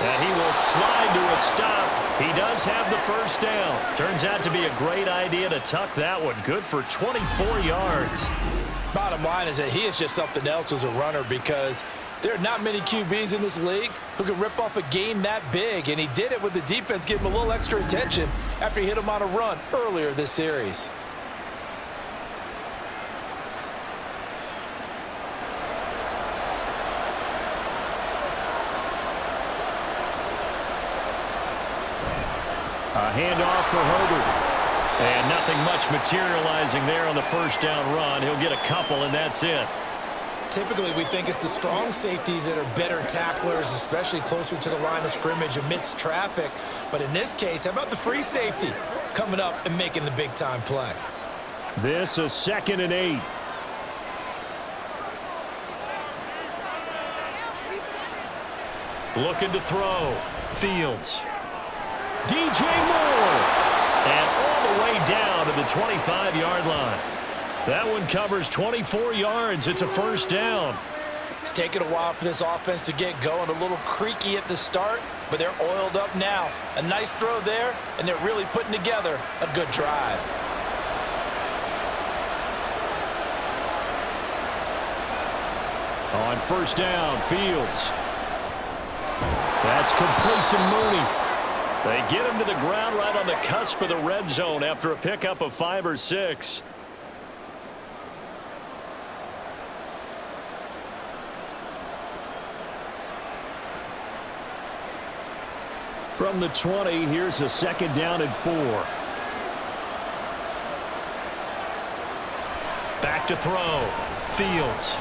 And he will slide to a stop. He does have the first down. Turns out to be a great idea to tuck that one. Good for 24 yards. Bottom line is that he is just something else as a runner, because there are not many QBs in this league who can rip off a game that big, and he did it with the defense giving him a little extra attention after he hit him on a run earlier this series. A handoff for Herbert. And nothing much materializing there on the first down run. He'll get a couple, and that's it. Typically, we think it's the strong safeties that are better tacklers, especially closer to the line of scrimmage amidst traffic. But in this case, how about the free safety coming up and making the big-time play? This is 2nd and 8. Looking to throw. Fields. DJ Moore. And all the way down to the 25-yard line. That one covers 24 yards. It's a first down. It's taken a while for this offense to get going. A little creaky at the start, but they're oiled up now. A nice throw there, and they're really putting together a good drive. On first down, Fields. That's complete to Mooney. They get him to the ground right on the cusp of the red zone after a pickup of 5 or 6. From the 20, here's a 2nd down and 4. Back to throw. Fields.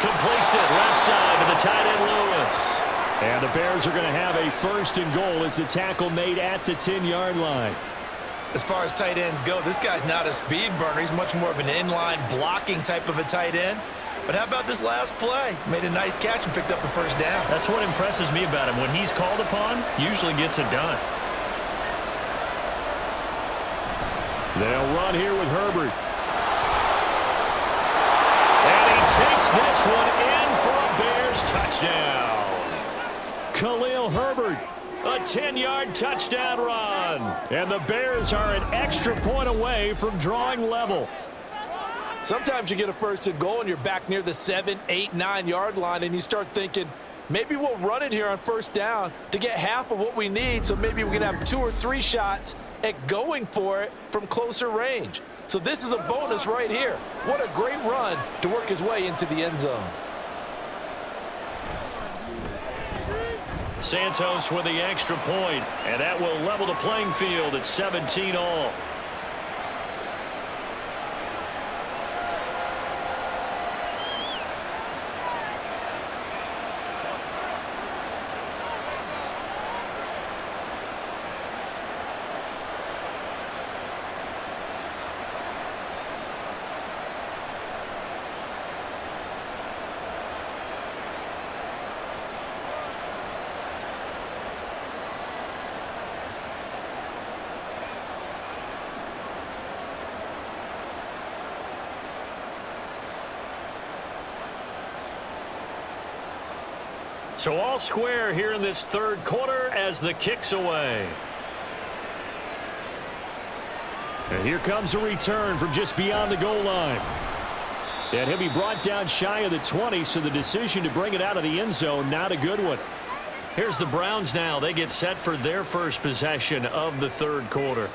Completes it left side to the tight end Lewis. And the Bears are going to have a 1st and goal as the tackle made at the 10-yard line. As far as tight ends go, this guy's not a speed burner. He's much more of an inline blocking type of a tight end. But how about this last play? Made a nice catch and picked up a first down. That's what impresses me about him. When he's called upon, usually gets it done. They'll run here with Herbert. And he takes this one in for a Bears touchdown. Khalil Herbert. A 10-yard touchdown run. And the Bears are an extra point away from drawing level. Sometimes you get a 1st and goal and you're back near the 7, 8, 9-yard line, and you start thinking, maybe we'll run it here on first down to get half of what we need, so maybe we can have 2 or 3 shots at going for it from closer range. So this is a bonus right here. What a great run to work his way into the end zone. Santos with the extra point, and that will level the playing field at 17 all. So all square here in this 3rd quarter as the kick's away. And here comes a return from just beyond the goal line. And he'll be brought down shy of the 20, so the decision to bring it out of the end zone, not a good one. Here's the Browns now. They get set for their first possession of the 3rd quarter.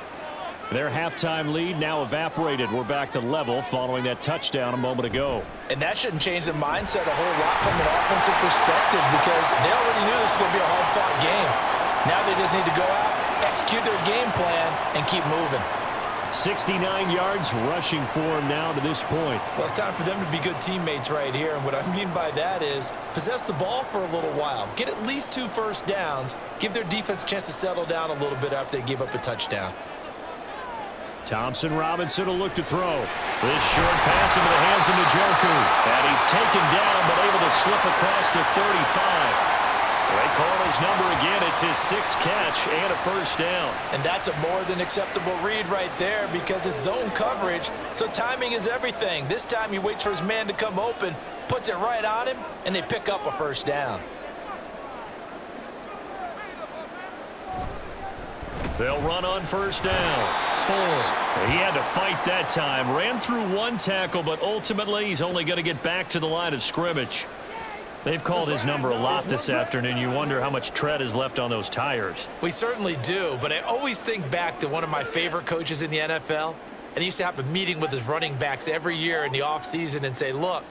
Their halftime lead now evaporated. We're back to level following that touchdown a moment ago. And that shouldn't change the mindset a whole lot from an offensive perspective because they already knew this was going to be a hard-fought game. Now they just need to go out, execute their game plan, and keep moving. 69 yards rushing for him now to this point. Well, it's time for them to be good teammates right here. And what I mean by that is possess the ball for a little while. Get at least 2 first downs. Give their defense a chance to settle down a little bit after they give up a touchdown. Thompson Robinson will look to throw. This short pass into the hands of Njoku. And he's taken down but able to slip across the 35. They call his number again. It's his 6th catch and a first down. And that's a more than acceptable read right there because it's zone coverage, so timing is everything. This time he waits for his man to come open, puts it right on him, and they pick up a first down. They'll run on first down. Ford. He had to fight that time. Ran through 1 tackle, but ultimately he's only going to get back to the line of scrimmage. They've called his number a lot this afternoon. You wonder how much tread is left on those tires. We certainly do, but I always think back to one of my favorite coaches in the NFL. And he used to have a meeting with his running backs every year in the offseason and say, look,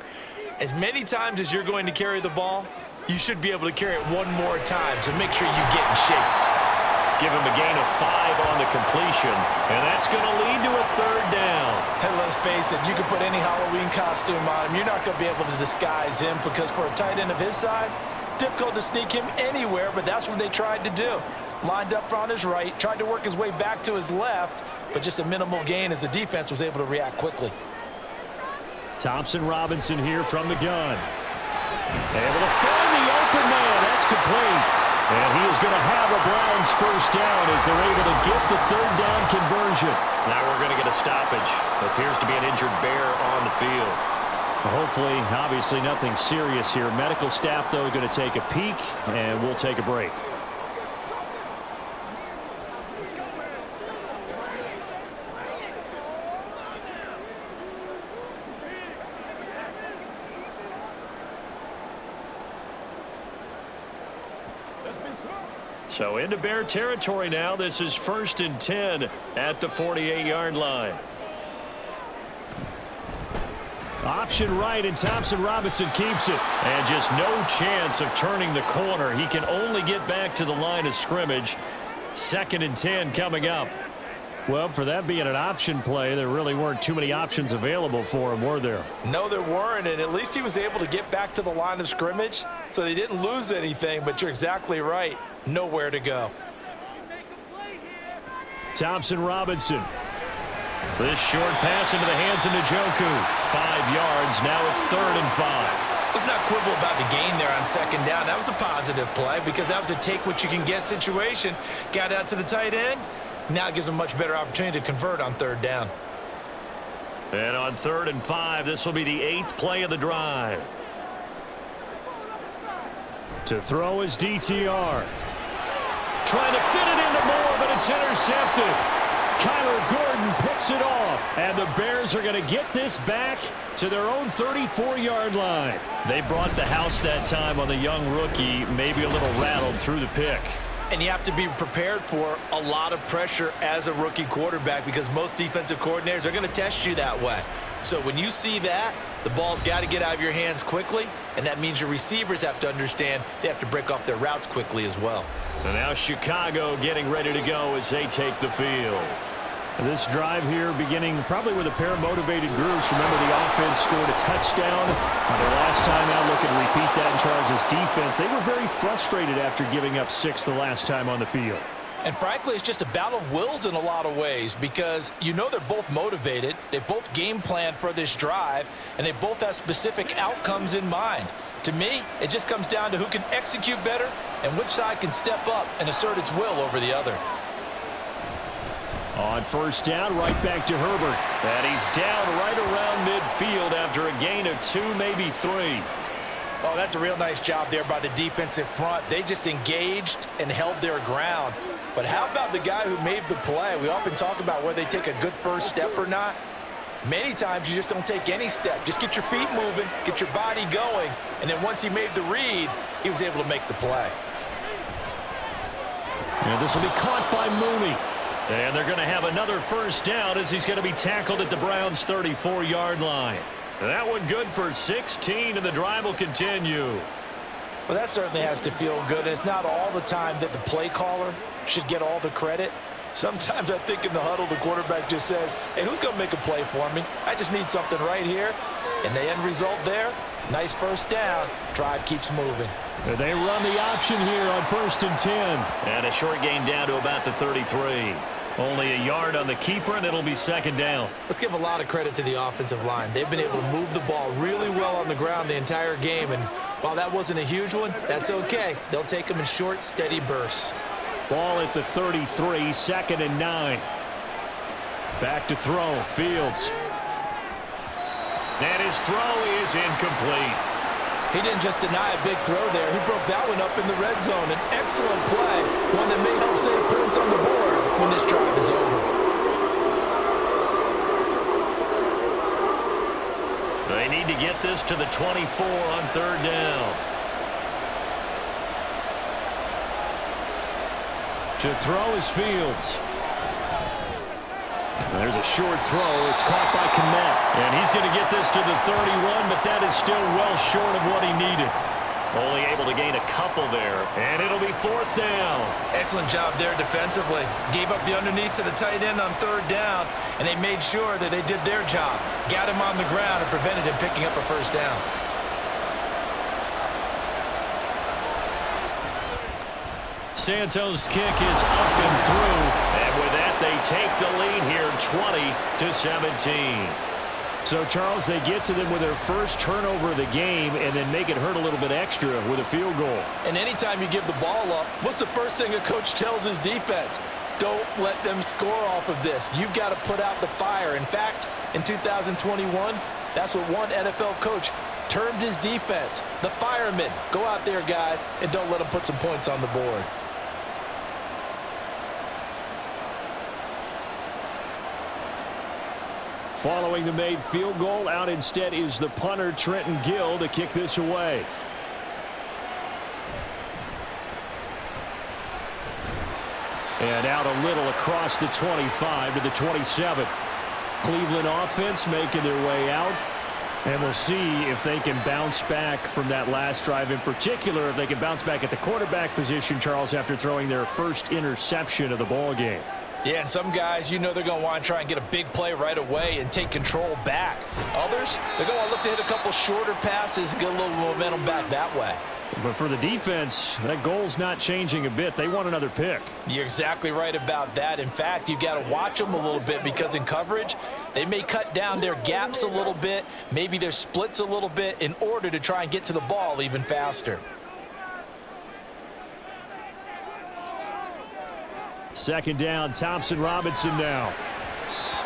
as many times as you're going to carry the ball, you should be able to carry it 1 more time, so make sure you get in shape. Give him a gain of 5 on the completion, and that's going to lead to a 3rd down. And let's face it, you can put any Halloween costume on him. You're not going to be able to disguise him because for a tight end of his size, difficult to sneak him anywhere, but that's what they tried to do. Lined up on his right, tried to work his way back to his left, but just a minimal gain as the defense was able to react quickly. Thompson Robinson here from the gun. Able to find the open man. That's complete. And he is going to have a Browns first down as they're able to get the 3rd down conversion. Now we're going to get a stoppage. Appears to be an injured Bear on the field. Hopefully, obviously nothing serious here. Medical staff, though, going to take a peek, and we'll take a break. So into Bear territory now. This is 1st and 10 at the 48-yard line. Option right, and Thompson Robinson keeps it. And just no chance of turning the corner. He can only get back to the line of scrimmage. 2nd and 10 coming up. Well, for that being an option play, there really weren't too many options available for him, were there? No, there weren't, and at least he was able to get back to the line of scrimmage, so they didn't lose anything, but you're exactly right. Nowhere to go. Thompson Robinson. This short pass into the hands of Njoku. 5 yards. Now it's 3rd and 5. Let's not quibble about the gain there on 2nd down. That was a positive play because that was a take-what-you-can-get situation. Got out to the tight end. Now it gives them a much better opportunity to convert on 3rd down. And on 3rd and 5, this will be the 8th play of the drive. To throw is DTR. Trying to fit it into Moore, but it's intercepted. Kyler Gordon picks it off, and the Bears are going to get this back to their own 34-yard line. They brought the house that time on the young rookie, maybe a little rattled through the pick. And you have to be prepared for a lot of pressure as a rookie quarterback because most defensive coordinators are going to test you that way. So when you see that, the ball's got to get out of your hands quickly, and that means your receivers have to understand they have to break off their routes quickly as well. And now Chicago getting ready to go as they take the field. This drive here beginning probably with a pair of motivated groups. Remember, the offense scored a touchdown. Their last time out, looking to repeat that in Charles' defense. They were very frustrated after giving up 6 the last time on the field. And frankly, it's just a battle of wills in a lot of ways because you know they're both motivated. They both game plan for this drive, and they both have specific outcomes in mind. To me, it just comes down to who can execute better and which side can step up and assert its will over the other. On 1st down, right back to Herbert. And he's down right around midfield after a gain of 2, maybe 3. Oh, that's a real nice job there by the defensive front. They just engaged and held their ground. But how about the guy who made the play? We often talk about whether they take a good first step or not. Many times you just don't take any step. Just get your feet moving, get your body going, and then once he made the read, he was able to make the play. And this will be caught by Mooney. And they're going to have another first down as he's going to be tackled at the Browns' 34-yard line. That one good for 16, and the drive will continue. Well, that certainly has to feel good. It's not all the time that the play caller should get all the credit. Sometimes I think in the huddle, the quarterback just says, hey, who's going to make a play for me? I just need something right here. And the end result there, nice first down. Drive keeps moving. They run the option here on 1st and 10. And a short gain down to about the 33. Only a yard on the keeper, and it'll be 2nd down. Let's give a lot of credit to the offensive line. They've been able to move the ball really well on the ground the entire game, and while that wasn't a huge one, that's okay. They'll take them in short, steady bursts. Ball at the 33, 2nd and 9. Back to throw, Fields. And his throw is incomplete. He didn't just deny a big throw there. He broke that one up in the red zone. An excellent play, one that may help save points on the board when this drive is over. They need to get this to the 24 on 3rd down. To throw is Fields. There's a short throw. It's caught by Kmet. And he's going to get this to the 31, but that is still well short of what he needed. Only able to gain a couple there, and it'll be 4th down. Excellent job there defensively. Gave up the underneath to the tight end on 3rd down, and they made sure that they did their job. Got him on the ground and prevented him picking up a first down. Santos' kick is up and through, and with that, they take the lead here, 20-17. So, Charles, they get to them with their first turnover of the game and then make it hurt a little bit extra with a field goal. And anytime you give the ball up, what's the first thing a coach tells his defense? Don't let them score off of this. You've got to put out the fire. In fact, in 2021, that's what one NFL coach termed his defense. The firemen. Go out there, guys, and don't let them put some points on the board. Following the made field goal, out instead is the punter, Trenton Gill, to kick this away. And out a little across the 25 to the 27. Cleveland offense making their way out. And we'll see if they can bounce back from that last drive. In particular, if they can bounce back at the quarterback position, Charles, after throwing their first interception of the ball game. Yeah, and some guys, you know they're going to want to try and get a big play right away and take control back. Others, they're going to look to hit a couple shorter passes and get a little momentum back that way. But for the defense, that goal's not changing a bit. They want another pick. You're exactly right about that. In fact, you've got to watch them a little bit because in coverage, they may cut down their gaps a little bit, maybe their splits a little bit in order to try and get to the ball even faster. 2nd down, Thompson Robinson now.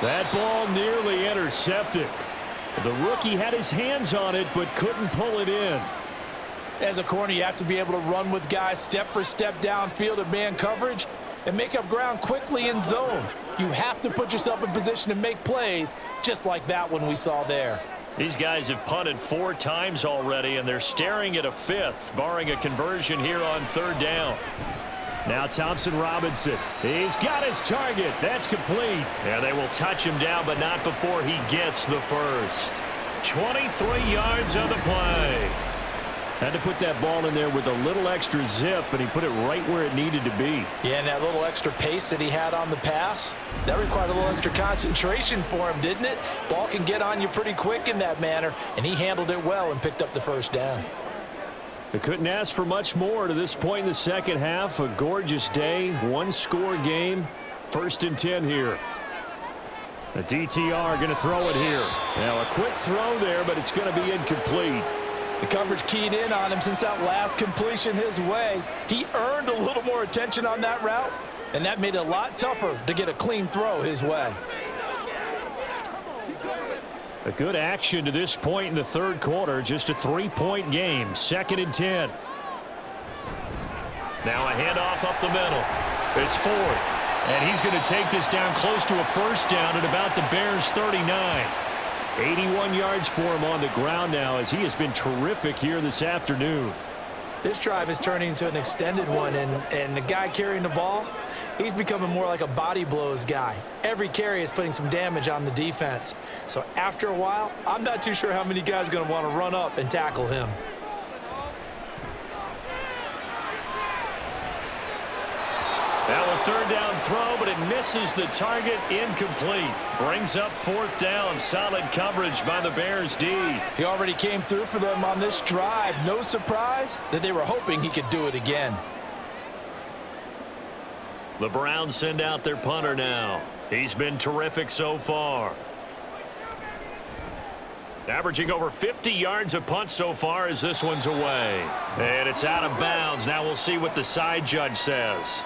That ball nearly intercepted. The rookie had his hands on it but couldn't pull it in. As a corner, you have to be able to run with guys step for step downfield in man coverage and make up ground quickly in zone. You have to put yourself in position to make plays just like that one we saw there. These guys have punted 4 times already, and they're staring at a 5th, barring a conversion here on 3rd down. Now Thompson Robinson. He's got his target. That's complete. Yeah, they will touch him down, but not before he gets the first. 23 yards on the play. Had to put that ball in there with a little extra zip, and he put it right where it needed to be. Yeah, and that little extra pace that he had on the pass, that required a little extra concentration for him, didn't it? Ball can get on you pretty quick in that manner, and he handled it well and picked up the first down. They couldn't ask for much more to this point in the second half. A gorgeous day, 1-score game. 1st and 10 here. The DTR going to throw it here. Now a quick throw there, but it's going to be incomplete. The coverage keyed in on him since that last completion his way. He earned a little more attention on that route, and that made it a lot tougher to get a clean throw his way. A good action to this point in the 3rd quarter. Just a 3-point game. 2nd and 10. Now a handoff up the middle. It's Ford. And he's going to take this down close to a first down at about the Bears' 39. 81 yards for him on the ground now as he has been terrific here this afternoon. This drive is turning into an extended one, and the guy carrying the ball, he's becoming more like a body blows guy. Every carry is putting some damage on the defense. So after a while, I'm not too sure how many guys are going to want to run up and tackle him. Now a third down throw, but it misses the target, incomplete. Brings up fourth down. Solid coverage by the Bears D. He already came through for them on this drive. No surprise that they were hoping he could do it again. The Browns send out their punter now. He's been terrific so far. Averaging over 50 yards a punt so far as this one's away. And it's out of bounds. Now we'll see what the side judge says.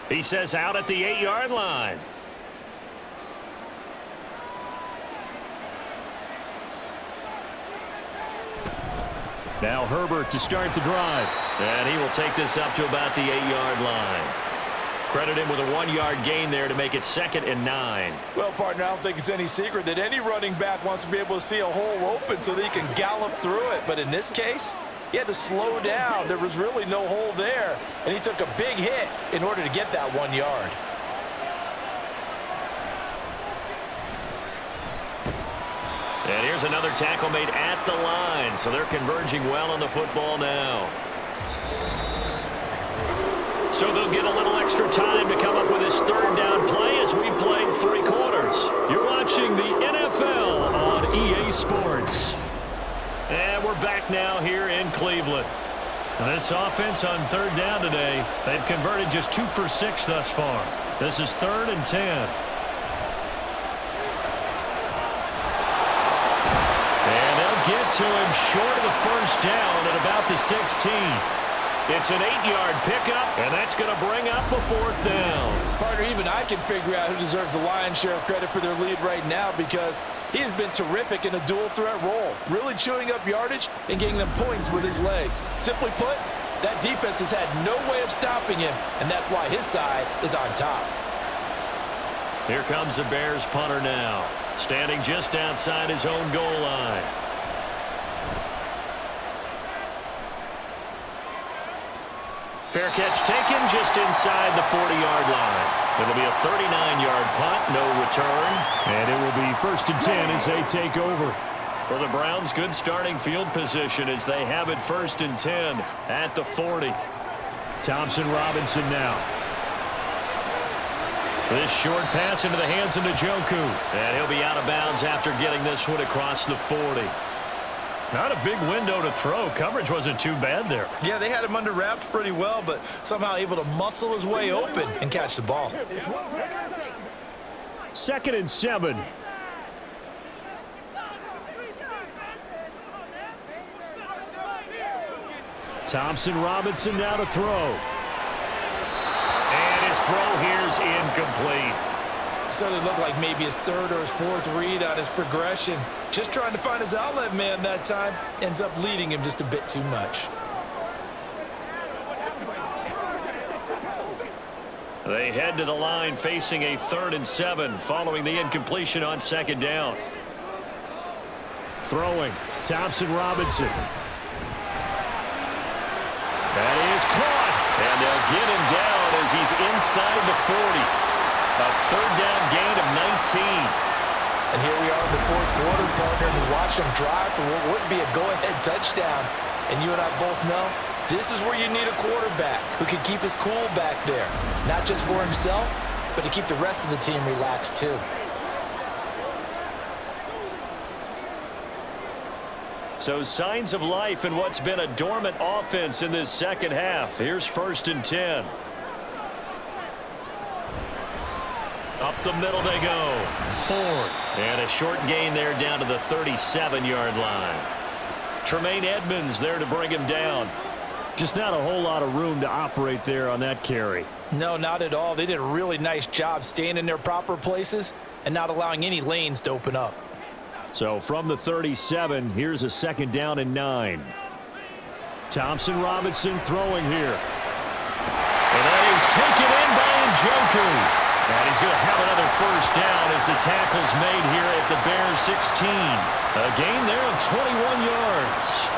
He says out at the 8-yard line. Now Herbert to start the drive. And he will take this up to about the 8-yard line. Credit him with a 1-yard gain there to make it 2nd and 9. Well, partner, I don't think it's any secret that any running back wants to be able to see a hole open so that he can gallop through it. But in this case, he had to slow down. There was really no hole there, and he took a big hit in order to get that 1 yard. And here's another tackle made at the line, so they're converging well on the football now. So they'll get a little extra time to come up with his third down play as we played 3 quarters. You're watching the NFL on EA Sports. And we're back now here in Cleveland. And this offense on third down today, they've converted just 2 for 6 thus far. This is 3rd and 10. And they'll get to him short of the first down at about the 16. It's an 8-yard pickup, and that's going to bring up a 4th down. Partner, even I can figure out who deserves the lion's share of credit for their lead right now because he has been terrific in a dual threat role, really chewing up yardage and getting them points with his legs. Simply put, that defense has had no way of stopping him, and that's why his side is on top. Here comes the Bears punter now, standing just outside his own goal line. Fair catch taken just inside the 40-yard line. It'll be a 39-yard punt, no return. And it will be 1st and 10 as they take over. For the Browns, good starting field position as they have it 1st and 10 at the 40. Thompson Robinson now. This short pass into the hands of Njoku. And he'll be out of bounds after getting this one across the 40. Not a big window to throw. Coverage wasn't too bad there. Yeah, they had him under wraps pretty well, but somehow able to muscle his way open and catch the ball. 2nd and 7. Thompson Robinson now to throw. And his throw here's incomplete. So it looked like maybe his 3rd or his 4th read on his progression. Just trying to find his outlet man that time. Ends up leading him just a bit too much. They head to the line facing a 3rd and 7 following the incompletion on 2nd down. Throwing. Thompson Robinson. That is caught. And they'll get him down as he's inside the 40. A 3rd down gain of 19. And here we are in the 4th quarter, partner, and watch them drive for what would be a go-ahead touchdown. And you and I both know this is where you need a quarterback who can keep his cool back there. Not just for himself, but to keep the rest of the team relaxed too. So signs of life in what's been a dormant offense in this second half. Here's 1st and 10. Up the middle they go. Ford. And a short gain there down to the 37-yard line. Tremaine Edmonds there to bring him down. Just not a whole lot of room to operate there on that carry. No, not at all. They did a really nice job staying in their proper places and not allowing any lanes to open up. So from the 37, here's a 2nd down and 9. Thompson Robinson throwing here. And that is taken in by Njoku. And he's going to have another 1st down as the tackle's made here at the Bears 16. A gain there of 21 yards.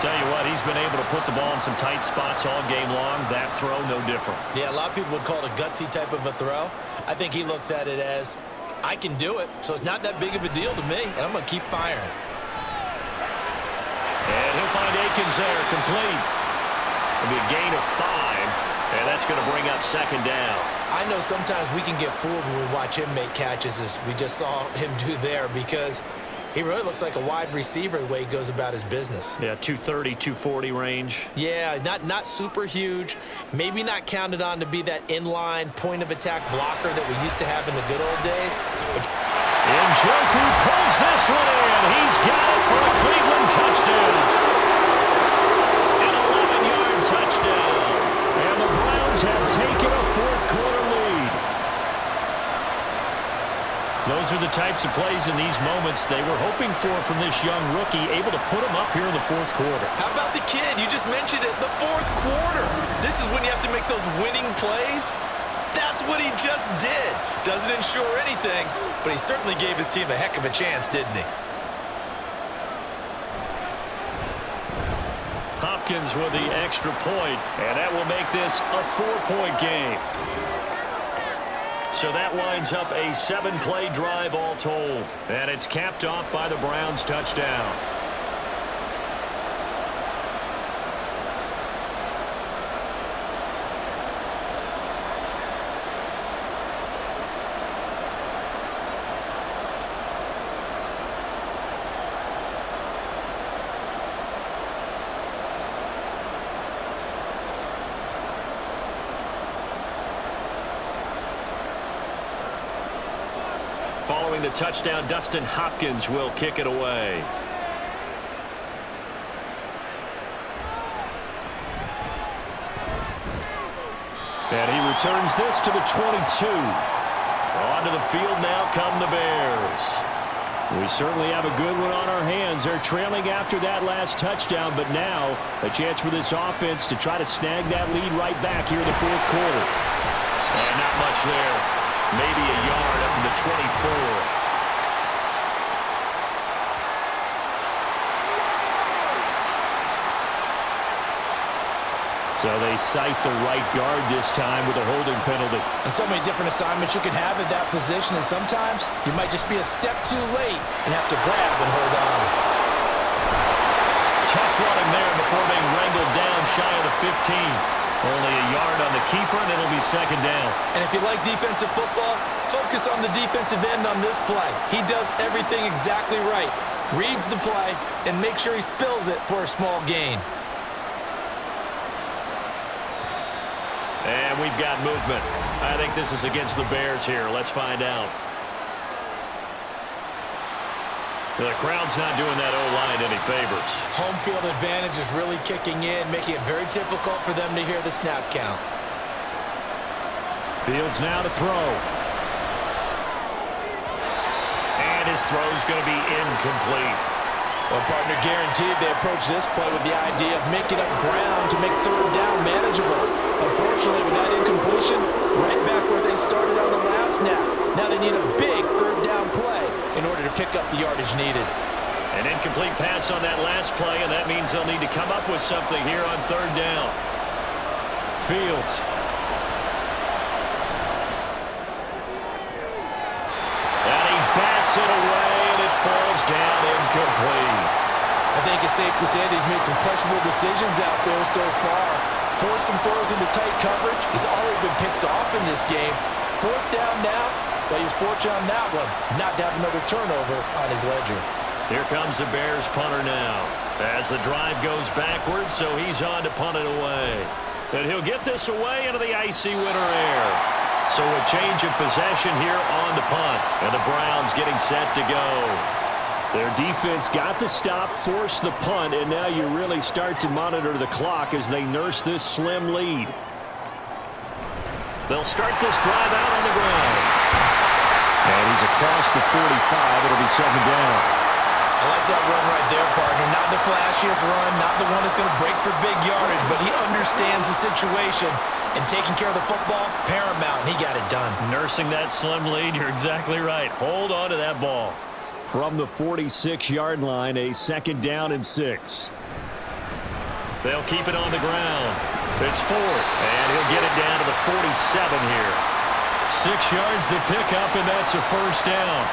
Tell you what, he's been able to put the ball in some tight spots all game long. That throw, no different. Yeah, a lot of people would call it a gutsy type of a throw. I think he looks at it as, I can do it, so it's not that big of a deal to me, and I'm going to keep firing. And he'll find Akins there, complete. It'll be a gain of 5, and that's going to bring up second down. I know sometimes we can get fooled when we watch him make catches, as we just saw him do there, because he really looks like a wide receiver the way he goes about his business. Yeah, 230, 240 range. Yeah, not super huge. Maybe not counted on to be that inline point-of-attack blocker that we used to have in the good old days. But Njoku pulls this one in. He's got it for a Cleveland touchdown. An 11-yard touchdown. And the Browns have taken a fourth-quarter lead. Those are the types of plays in these moments they were hoping for from this young rookie, able to put him up here in the fourth quarter. how about the kid? You just mentioned it, the fourth quarter. This is when you have to make those winning plays. That's what he just did. Doesn't ensure anything, but he certainly gave his team a heck of a chance, didn't he? Hopkins with the extra point, and that will make this a 4-point game. So that winds up a 7-play drive all told, and it's capped off by the Browns touchdown. Following the touchdown, Dustin Hopkins will kick it away. And he returns this to the 22. Onto the field now come the Bears. We certainly have a good one on our hands. They're trailing after that last touchdown, but now a chance for this offense to try to snag that lead right back here in the fourth quarter. And not much there. Maybe a yard up to the 24. So they cite the right guard this time with a holding penalty. And so many different assignments you can have at that position, and sometimes you might just be a step too late and have to grab and hold on. Tough running there before being wrangled down shy of the 15. Only a yard on the keeper, and it'll be second down. And if you like defensive football, focus on the defensive end on this play. He does everything exactly right. Reads the play and makes sure he spills it for a small gain. And we've got movement. I think this is against the Bears here. Let's find out. The crowd's not doing that O-line any favors. Home field advantage is really kicking in, making it very difficult for them to hear the snap count. Fields now to throw. And his throw's going to be incomplete. Well, partner, guaranteed they approach this play with the idea of making up ground to make third down manageable. Unfortunately, with that incompletion, right back where they started on the last snap. Now they need a big third down play in order to pick up the yardage needed. An incomplete pass on that last play, and that means they'll need to come up with something here on third down. Fields. And he bats it away, and it falls down incomplete. I think it's safe to say that he's made some questionable decisions out there so far. Forced some throws into tight coverage. He's already been picked off in this game. Fourth down now, but he was fortunate on that one, not to have another turnover on his ledger. Here comes the Bears punter now. As the drive goes backwards, so he's on to punt it away. And he'll get this away into the icy winter air. So a change of possession here on the punt. And the Browns getting set to go. Their defense got the stop, forced the punt, and now you really start to monitor the clock as they nurse this slim lead. They'll start this drive out on the ground. And he's across the 45. It'll be second down. I like that run right there, partner. Not the flashiest run, not the one that's going to break for big yardage, but he understands the situation, and taking care of the football, paramount, and he got it done. Nursing that slim lead, you're exactly right. Hold on to that ball. From the 46-yard line, a second down and 6. They'll keep it on the ground. It's 4, and he'll get it down to the 47 here. 6 yards to pick up, and that's a first down.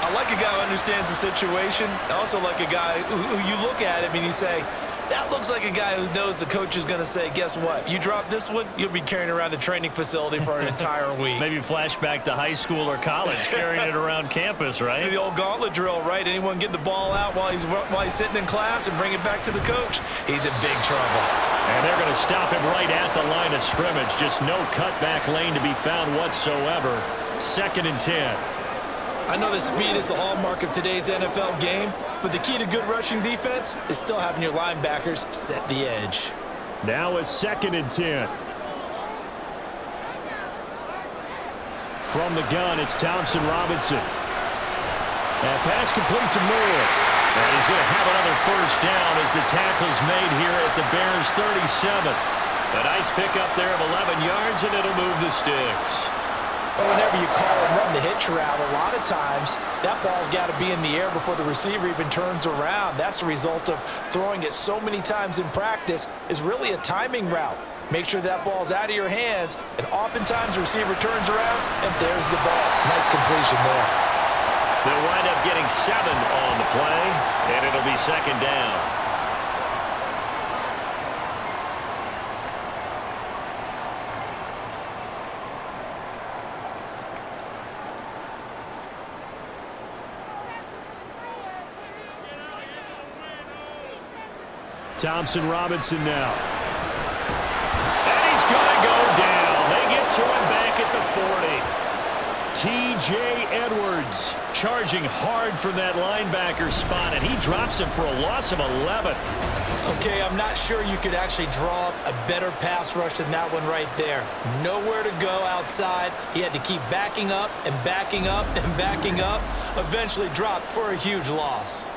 I like a guy who understands the situation. I also like a guy who you look at him and you say, that looks like a guy who knows the coach is going to say, guess what? You drop this one, you'll be carrying around the training facility for an entire week. Maybe flashback to high school or college, carrying it around campus, right? The old gauntlet drill, right? Anyone get the ball out while he's sitting in class and bring it back to the coach? He's in big trouble. And they're going to stop him right at the line of scrimmage. Just no cutback lane to be found whatsoever. 2nd and 10. I know that speed is the hallmark of today's NFL game, but the key to good rushing defense is still having your linebackers set the edge. Now a 2nd and 10. From the gun, it's Thompson Robinson. And pass complete to Moore. And he's going to have another first down as the tackle's made here at the Bears 37. A nice pickup there of 11 yards, and it'll move the sticks. Whenever you call and run the hitch route, a lot of times that ball's got to be in the air before the receiver even turns around. That's the result of throwing it so many times in practice. Is really a timing route. Make sure that ball's out of your hands, and oftentimes the receiver turns around, and there's the ball. Nice completion there. They'll wind up getting 7 on the play, and it'll be 2nd down. Thompson Robinson now. And he's going to go down. They get to him back at the 40. T.J. Edwards charging hard from that linebacker spot, and he drops him for a loss of 11. Okay, I'm not sure you could actually draw up a better pass rush than that one right there. Nowhere to go outside. He had to keep backing up and backing up and backing up. Eventually dropped for a huge loss.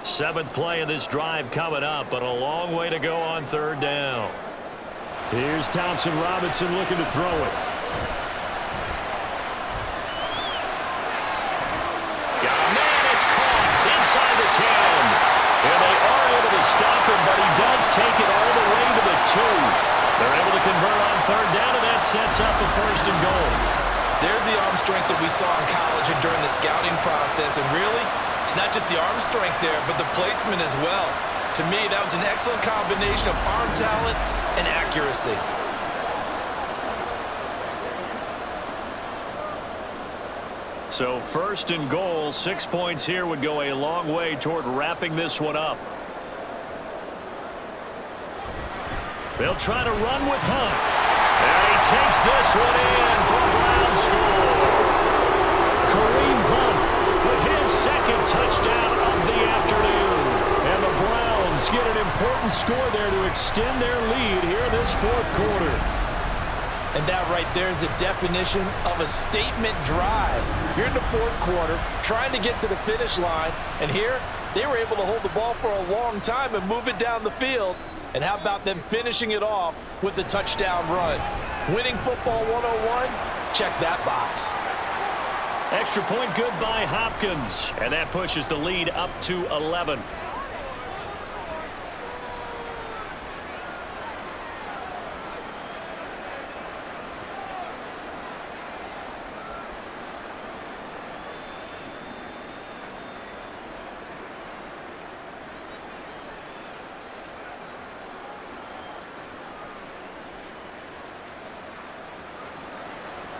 7th play of this drive coming up, but a long way to go on 3rd down. Here's Thompson Robinson looking to throw it. Got a man, it's caught inside the 10. And they are able to stop him, but he does take it all the way to the 2. They're able to convert on 3rd down, and that sets up a 1st and goal. There's the arm strength that we saw in college and during the scouting process, and really, it's not just the arm strength there, but the placement as well. To me, that was an excellent combination of arm talent and accuracy. So 1st and goal, 6 points here would go a long way toward wrapping this one up. They'll try to run with Hunt. And he takes this one in for a Brown score. Kareem Hunt with his 2nd touchdown of the afternoon. And the Browns get an important score there to extend their lead here in this 4th quarter. And that right there is the definition of a statement drive. You're in the 4th quarter, trying to get to the finish line, and here they were able to hold the ball for a long time and move it down the field. And how about them finishing it off with the touchdown run? Winning football 101, check that box. Extra point good by Hopkins, and that pushes the lead up to 11.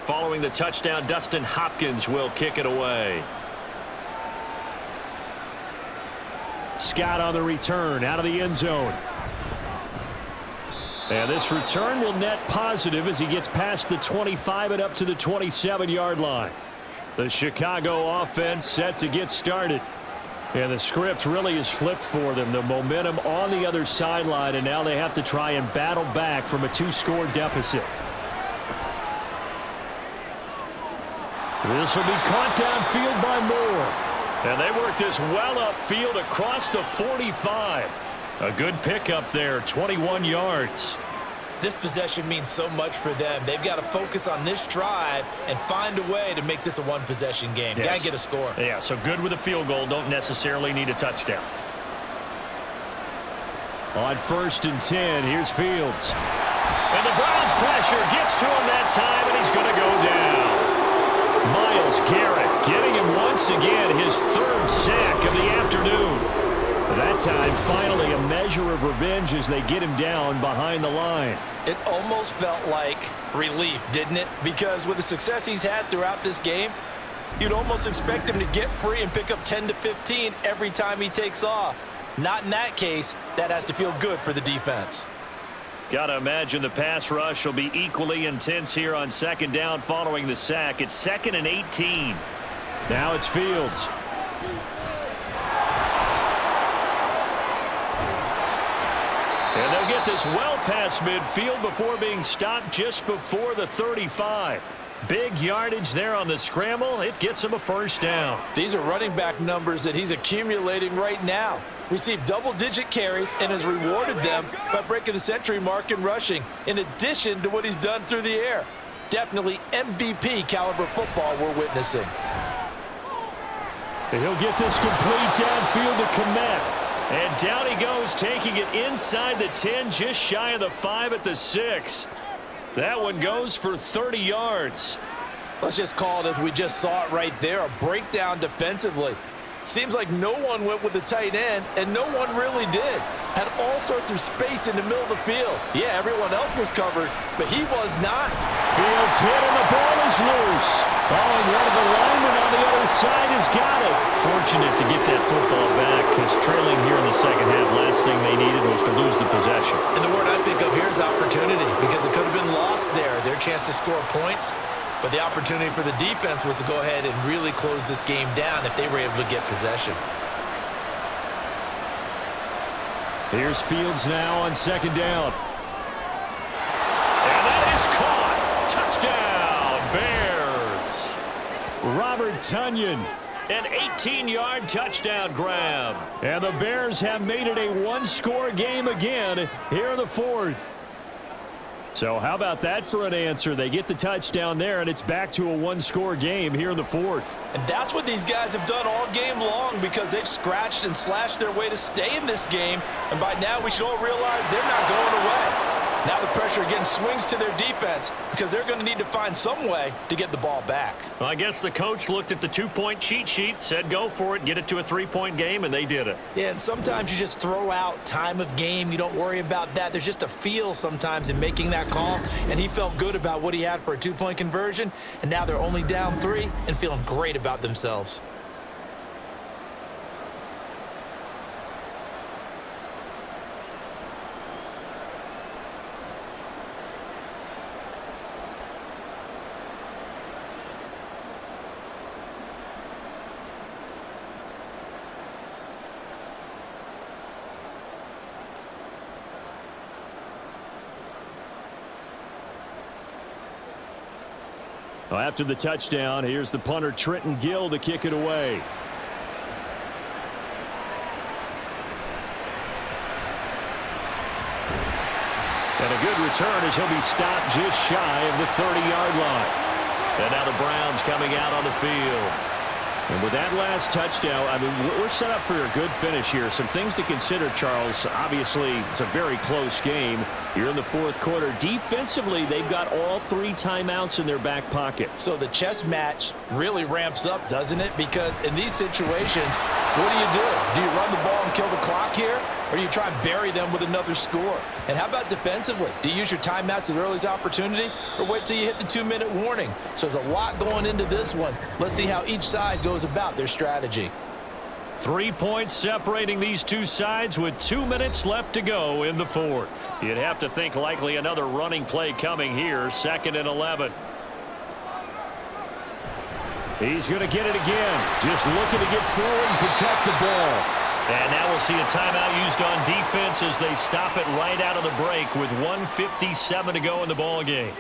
Following the touchdown, Dustin Hopkins will kick it away. Scott on the return out of the end zone. And this return will net positive as he gets past the 25 and up to the 27-yard line. The Chicago offense set to get started. And the script really is flipped for them. The momentum on the other sideline, and now they have to try and battle back from a 2-score deficit. This will be caught downfield by Moore. And they work this well upfield across the 45. A good pickup there, 21 yards. This possession means so much for them. They've got to focus on this drive and find a way to make this a one-possession game. Yes. Got to get a score. Yeah, so good with a field goal. Don't necessarily need a touchdown. On 1st and 10, here's Fields. And the Browns pressure gets to him that time, and he's going to go down. Myles Garrett getting him once again, his 3rd sack of the afternoon. That time, finally, a measure of revenge as they get him down behind the line. It almost felt like relief, didn't it? Because with the success he's had throughout this game, you'd almost expect him to get free and pick up 10 to 15 every time he takes off. Not in that case. That has to feel good for the defense. Got to imagine the pass rush will be equally intense here on 2nd down following the sack. It's 2nd and 18. Now it's Fields. And they'll get this well past midfield before being stopped just before the 35. Big yardage there on the scramble. It gets him a 1st down. These are running back numbers that he's accumulating right now. Received double-digit carries and has rewarded them by breaking the century mark in rushing, in addition to what he's done through the air. Definitely MVP caliber football we're witnessing. And he'll get this complete downfield to Kmet. And down he goes, taking it inside the 10, just shy of the 5 at the 6. That one goes for 30 yards. Let's just call it as we just saw it right there, a breakdown defensively. Seems like no one went with the tight end, and no one really did. Had all sorts of space in the middle of the field. Yeah, everyone else was covered, but he was not. Fields hit, and the ball is loose. Oh, and one of the linemen on the other side has got it. Fortunate to get that football back, because trailing here in the 2nd half, last thing they needed was to lose the possession. And the word I think of here is opportunity, because it could have been lost there, their chance to score points. But the opportunity for the defense was to go ahead and really close this game down if they were able to get possession. Here's Fields now on 2nd down. And that is caught. Touchdown, Bears. Robert Tonyan. An 18-yard touchdown grab. And the Bears have made it a 1-score game again here in the 4th. So how about that for an answer? They get the touchdown there, and it's back to a 1-score game here in the 4th. And that's what these guys have done all game long, because they've scratched and slashed their way to stay in this game. And by now, we should all realize they're not going away. Now the pressure again swings to their defense, because they're going to need to find some way to get the ball back. Well, I guess the coach looked at the 2-point cheat sheet, said go for it, get it to a 3-point game, and they did it. Yeah, and sometimes you just throw out time of game. You don't worry about that. There's just a feel sometimes in making that call, and he felt good about what he had for a 2-point conversion, and now they're only down 3 and feeling great about themselves. Well, after the touchdown, here's the punter Trenton Gill to kick it away. And a good return as he'll be stopped just shy of the 30-yard line. And now the Browns coming out on the field. And with that last touchdown, I mean, we're set up for a good finish here. Some things to consider, Charles. Obviously, it's a very close game. You're in the 4th quarter. Defensively, they've got all 3 timeouts in their back pocket. So the chess match really ramps up, doesn't it? Because in these situations, what do? Do you run the ball and kill the clock here? Or do you try and bury them with another score? And how about defensively? Do you use your timeouts at earliest opportunity, or wait till you hit the 2-minute warning? So there's a lot going into this one. Let's see how each side goes about their strategy. 3 points separating these two sides with 2 minutes left to go in the 4th. You'd have to think likely another running play coming here, 2nd and 11. He's going to get it again. Just looking to get forward and protect the ball. And now we'll see a timeout used on defense as they stop it right out of the break with 1:57 to go in the ball game.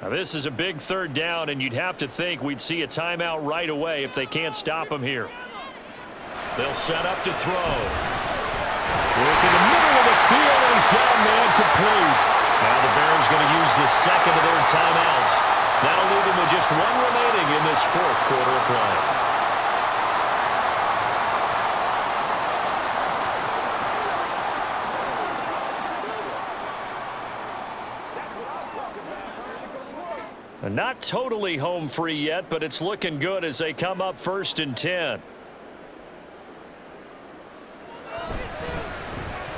Now, this is a big third down, and you'd have to think we'd see a timeout right away if they can't stop him here. They'll set up to throw. Work in the middle of the field, and he's got a man complete. Now the Bears going to use the second of their timeouts. That'll leave them with just one remaining in this fourth quarter of play. Not totally home free yet, but it's looking good as they come up 1st and 10.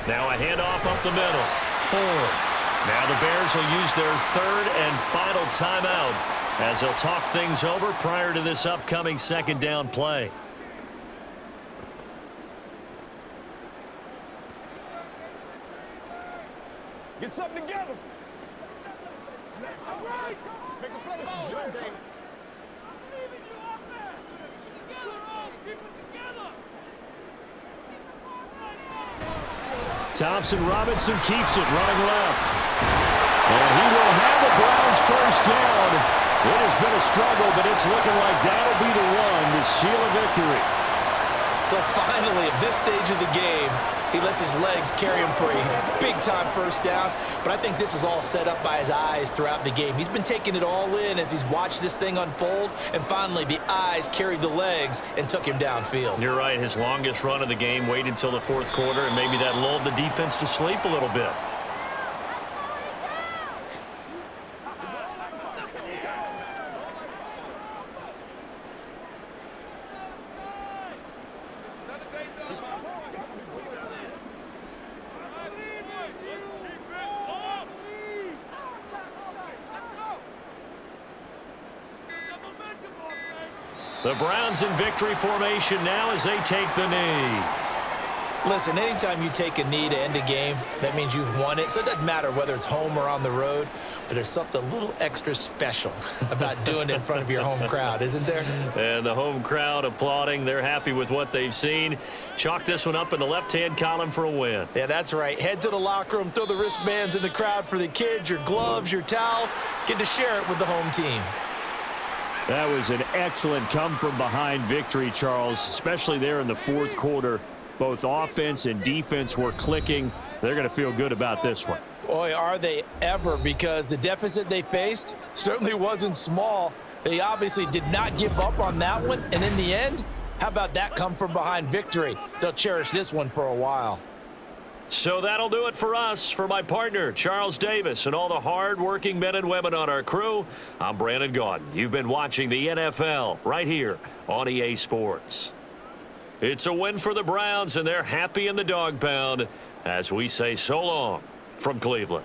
Now a handoff up the middle. Ford. Now the Bears will use their third and final timeout as they'll talk things over prior to this upcoming second down play. Get something together. All right. Make a play. This is your game. Thompson Robinson keeps it running left. And he will have the Browns first down. It has been a struggle, but it's looking like that'll be the one to seal a victory. So finally, at this stage of the game, he lets his legs carry him for a big-time first down. But I think this is all set up by his eyes throughout the game. He's been taking it all in as he's watched this thing unfold. And finally, the eyes carried the legs and took him downfield. You're right. His longest run of the game waited until the fourth quarter, and maybe that lulled the defense to sleep a little bit. The Browns in victory formation now as they take the knee. Listen, anytime you take a knee to end a game, that means you've won it. So it doesn't matter whether it's home or on the road, but there's something a little extra special about doing it in front of your home crowd, isn't there? And the home crowd applauding. They're happy with what they've seen. Chalk this one up in the left-hand column for a win. Yeah, that's right. Head to the locker room, throw the wristbands in the crowd for the kids, your gloves, your towels. Get to share it with the home team. That was an excellent come-from-behind victory, Charles, especially there in the fourth quarter. Both offense and defense were clicking. They're going to feel good about this one. Boy, are they ever, because the deficit they faced certainly wasn't small. They obviously did not give up on that one, and in the end, how about that come-from-behind victory? They'll cherish this one for a while. So that'll do it for us. For my partner, Charles Davis, and all the hard-working men and women on our crew, I'm Brandon Gaudin. You've been watching the NFL right here on EA Sports. It's a win for the Browns, and they're happy in the dog pound as we say so long from Cleveland.